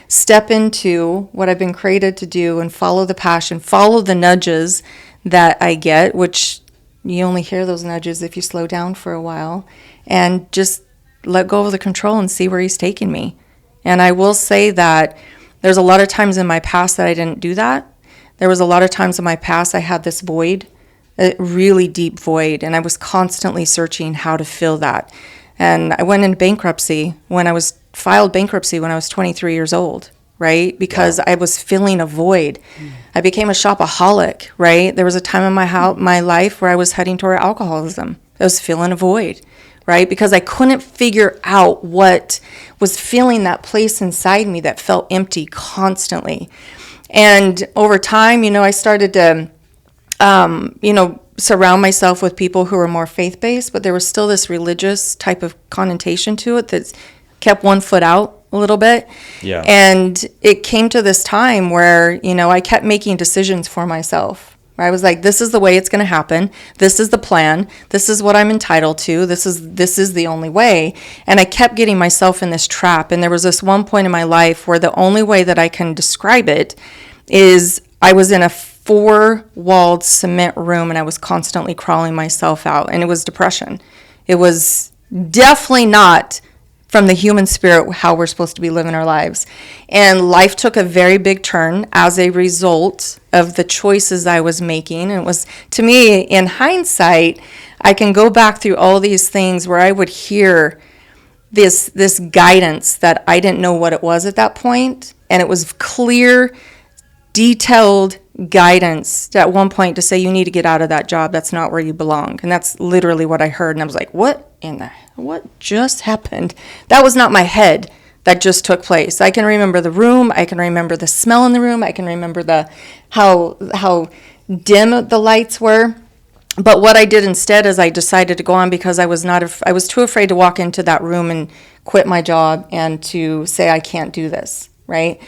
step into what I've been created to do and follow the passion, follow the nudges that I get, which you only hear those nudges if you slow down for a while, and just let go of the control and see where he's taking me. And I will say that there's a lot of times in my past that I didn't do that. There was a lot of times in my past I had this void, a really deep void, and I was constantly searching how to fill that. And I went into bankruptcy filed bankruptcy when I was 23 years old, right? Because I was filling a void. I became a shopaholic, right? There was a time in my life where I was heading toward alcoholism. I was filling a void, right? Because I couldn't figure out what was filling that place inside me that felt empty constantly. And over time, I started to, surround myself with people who were more faith-based, but there was still this religious type of connotation to it that kept one foot out a little bit. Yeah. And it came to this time where, I kept making decisions for myself. I was like, this is the way it's going to happen. This is the plan. This is what I'm entitled to. This is the only way. And I kept getting myself in this trap. And there was this one point in my life where the only way that I can describe it is I was in a 4-walled cement room and I was constantly crawling myself out. And it was depression. It was definitely not from the human spirit how we're supposed to be living our lives. And life took a very big turn as a result of the choices I was making. And it was, to me, in hindsight, I can go back through all these things where I would hear this guidance that I didn't know what it was at that point. And it was clear, detailed guidance at one point to say, you need to get out of that job. That's not where you belong. And that's literally what I heard. And I was like, what just happened? That was not my head. That just took place. I can remember the room. I can remember the smell in the room. I can remember how dim the lights were. But what I did instead is I decided to go on because I was I was too afraid to walk into that room and quit my job and to say I can't do this, right?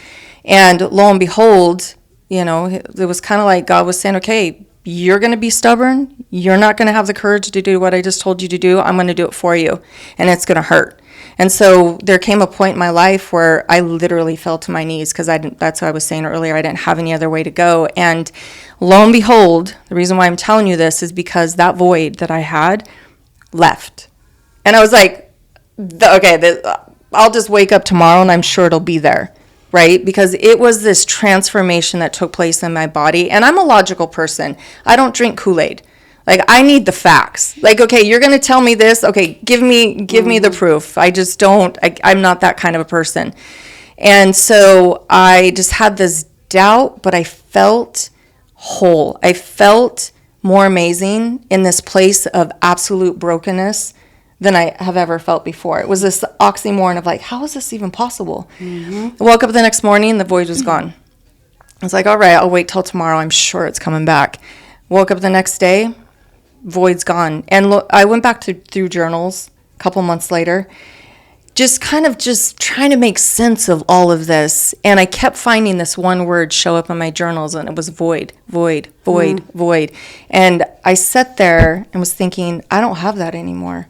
And lo and behold, it was kind of like God was saying, okay, you're going to be stubborn. You're not going to have the courage to do what I just told you to do. I'm going to do it for you, and it's going to hurt. And so there came a point in my life where I literally fell to my knees because that's what I was saying earlier. I didn't have any other way to go. And lo and behold, the reason why I'm telling you this is because that void that I had left. And I was like, okay, I'll just wake up tomorrow and I'm sure it'll be there, right? Because it was this transformation that took place in my body. And I'm a logical person. I don't drink Kool-Aid. Like, I need the facts. Like, okay, you're going to tell me this. Okay, give me the proof. I just don't, I'm not that kind of a person. And so I just had this doubt, but I felt whole. I felt more amazing in this place of absolute brokenness than I have ever felt before. It was this oxymoron of like, how is this even possible? Mm-hmm. I woke up the next morning, the void was gone. I was like, all right, I'll wait till tomorrow. I'm sure it's coming back. Woke up the next day, void's gone. And I went back through journals a couple months later, just trying to make sense of all of this. And I kept finding this one word show up in my journals, and it was void, void, void, void. And I sat there and was thinking, I don't have that anymore.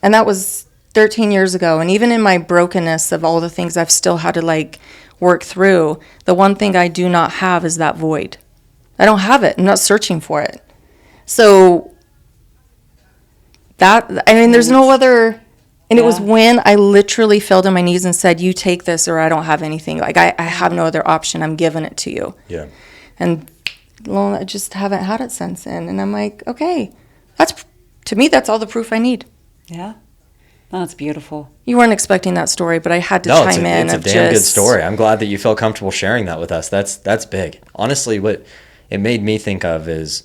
And that was 13 years ago. And even in my brokenness of all the things I've still had to work through, the one thing I do not have is that void. I don't have it. I'm not searching for it. So there's no other, and it was when I literally fell to my knees and said, you take this or I don't have anything. Like, I have no other option. I'm giving it to you. Yeah. And I just haven't had it since then. And I'm like, okay, to me, that's all the proof I need. Yeah. Oh, that's beautiful. You weren't expecting that story, but I had to chime in. It's a damn good story. I'm glad that you feel comfortable sharing that with us. That's big. Honestly, what it made me think of is,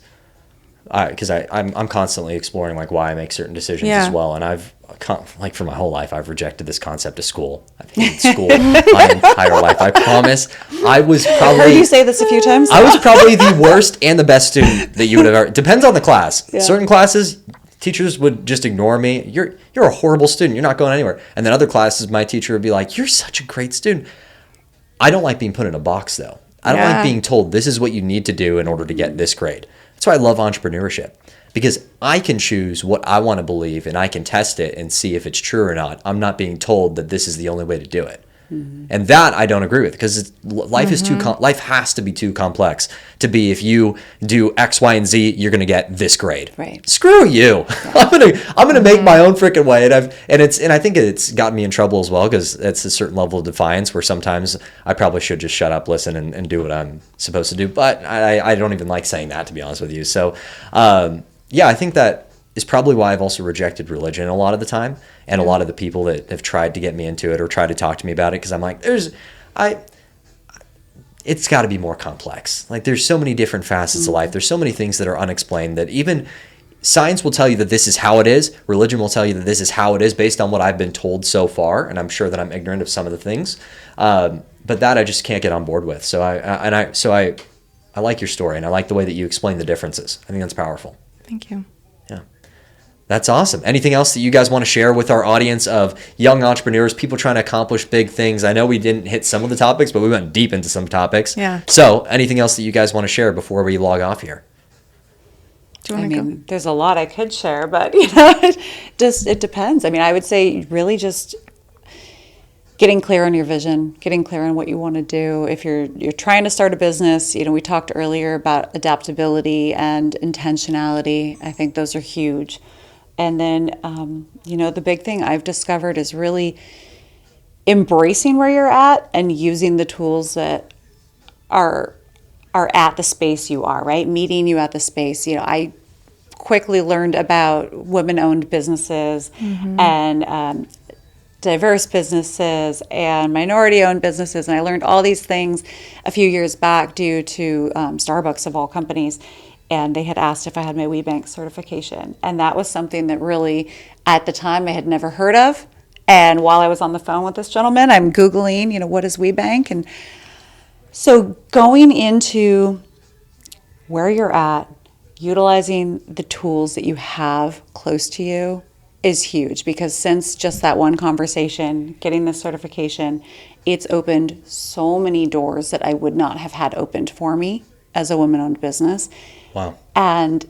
because I'm constantly exploring why I make certain decisions as well, and I've for my whole life I've rejected this concept of school. I've hated school my entire life. I promise. I was probably. I've heard you say this a few times. I was probably the worst and the best student that you would have ever. Depends on the class. Yeah. Certain classes, teachers would just ignore me. You're a horrible student. You're not going anywhere. And then other classes, my teacher would be like, "You're such a great student." I don't like being put in a box though. I don't like being told this is what you need to do in order to get this grade. That's why I love entrepreneurship, because I can choose what I want to believe and I can test it and see if it's true or not. I'm not being told that this is the only way to do it. Mm-hmm. And that I don't agree with, because life is life has to be too complex to be, if you do X, Y, and Z, you're going to get this grade. Right. Screw you. Yeah. I'm gonna make my own freaking way. And I think it's gotten me in trouble as well, because it's a certain level of defiance where sometimes I probably should just shut up, listen, and do what I'm supposed to do. But I don't even like saying that, to be honest with you. So I think that is probably why I've also rejected religion a lot of the time, and a lot of the people that have tried to get me into it or tried to talk to me about it, because I'm like, it's got to be more complex. Like, there's so many different facets of life. There's so many things that are unexplained that even science will tell you that this is how it is. Religion will tell you that this is how it is based on what I've been told so far, and I'm sure that I'm ignorant of some of the things. But that I just can't get on board with. So I like your story, and I like the way that you explain the differences. I think that's powerful. Thank you. That's awesome. Anything else that you guys want to share with our audience of young entrepreneurs, people trying to accomplish big things? I know we didn't hit some of the topics, but we went deep into some topics. Yeah. So anything else that you guys want to share before we log off here? There's a lot I could share, but it depends. I would say really just getting clear on your vision, getting clear on what you want to do. If you're trying to start a business, we talked earlier about adaptability and intentionality. I think those are huge. And then, the big thing I've discovered is really embracing where you're at and using the tools that are at the space you are, right? Meeting you at the space. I quickly learned about women-owned businesses and diverse businesses and minority-owned businesses. And I learned all these things a few years back due to Starbucks, of all companies. And they had asked if I had my WeBank certification. And that was something that really, at the time, I had never heard of. And while I was on the phone with this gentleman, I'm Googling, what is WeBank? And so going into where you're at, utilizing the tools that you have close to you is huge, because since just that one conversation, getting this certification, it's opened so many doors that I would not have had opened for me as a woman-owned business. Wow. And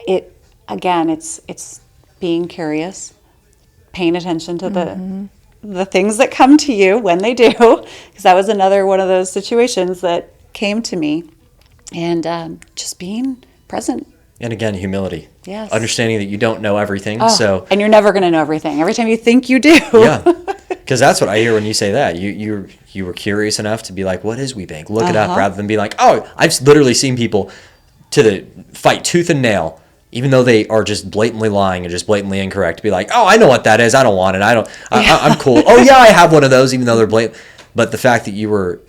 it's being curious, paying attention to the things that come to you when they do, because that was another one of those situations that came to me, and just being present. And again, humility. Yes. Understanding that you don't know everything. And you're never going to know everything. Every time you think you do. Yeah. Because that's what I hear when you say that. You were curious enough to be like, what is WeBank? Look it up, rather than be like, oh, I've literally seen people fight tooth and nail, even though they are just blatantly lying and just blatantly incorrect, to be like, oh, I know what that is. I don't want it. I'm cool. Oh yeah, I have one of those, even though they're blatant. But the fact that you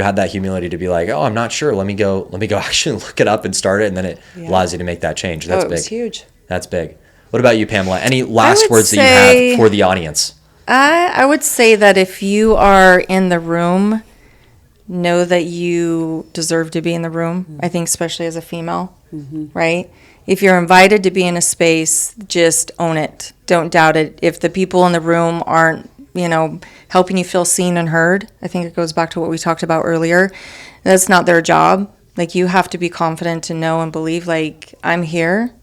had that humility to be like, oh, I'm not sure. Let me go actually look it up and start it. And then it allows you to make that change. That's big. It was huge. That's big. What about you, Pamela? Any last words that you have for the audience? I would say that if you are in the room, know that you deserve to be in the room. I think especially as a female, right? If you're invited to be in a space, just own it. Don't doubt it. If the people in the room aren't, helping you feel seen and heard, I think it goes back to what we talked about earlier. That's not their job. Like, you have to be confident to know and believe, like, I'm here.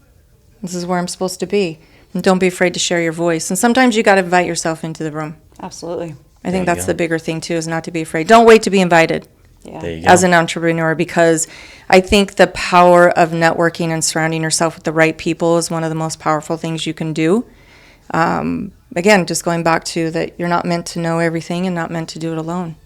This is where I'm supposed to be. And don't be afraid to share your voice. And sometimes you got to invite yourself into the room. Absolutely. I think that's the bigger thing, too, is not to be afraid. Don't wait to be invited as an entrepreneur, because I think the power of networking and surrounding yourself with the right people is one of the most powerful things you can do. Again, just going back to that, you're not meant to know everything and not meant to do it alone.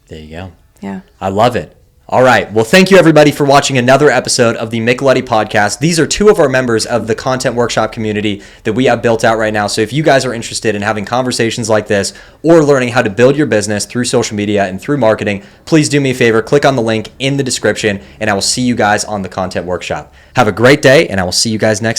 There you go. Yeah. I love it. All right. Well, thank you, everybody, for watching another episode of the Micheletti Podcast. These are two of our members of the content workshop community that we have built out right now. So if you guys are interested in having conversations like this or learning how to build your business through social media and through marketing, please do me a favor. Click on the link in the description, and I will see you guys on the content workshop. Have a great day, and I will see you guys next time.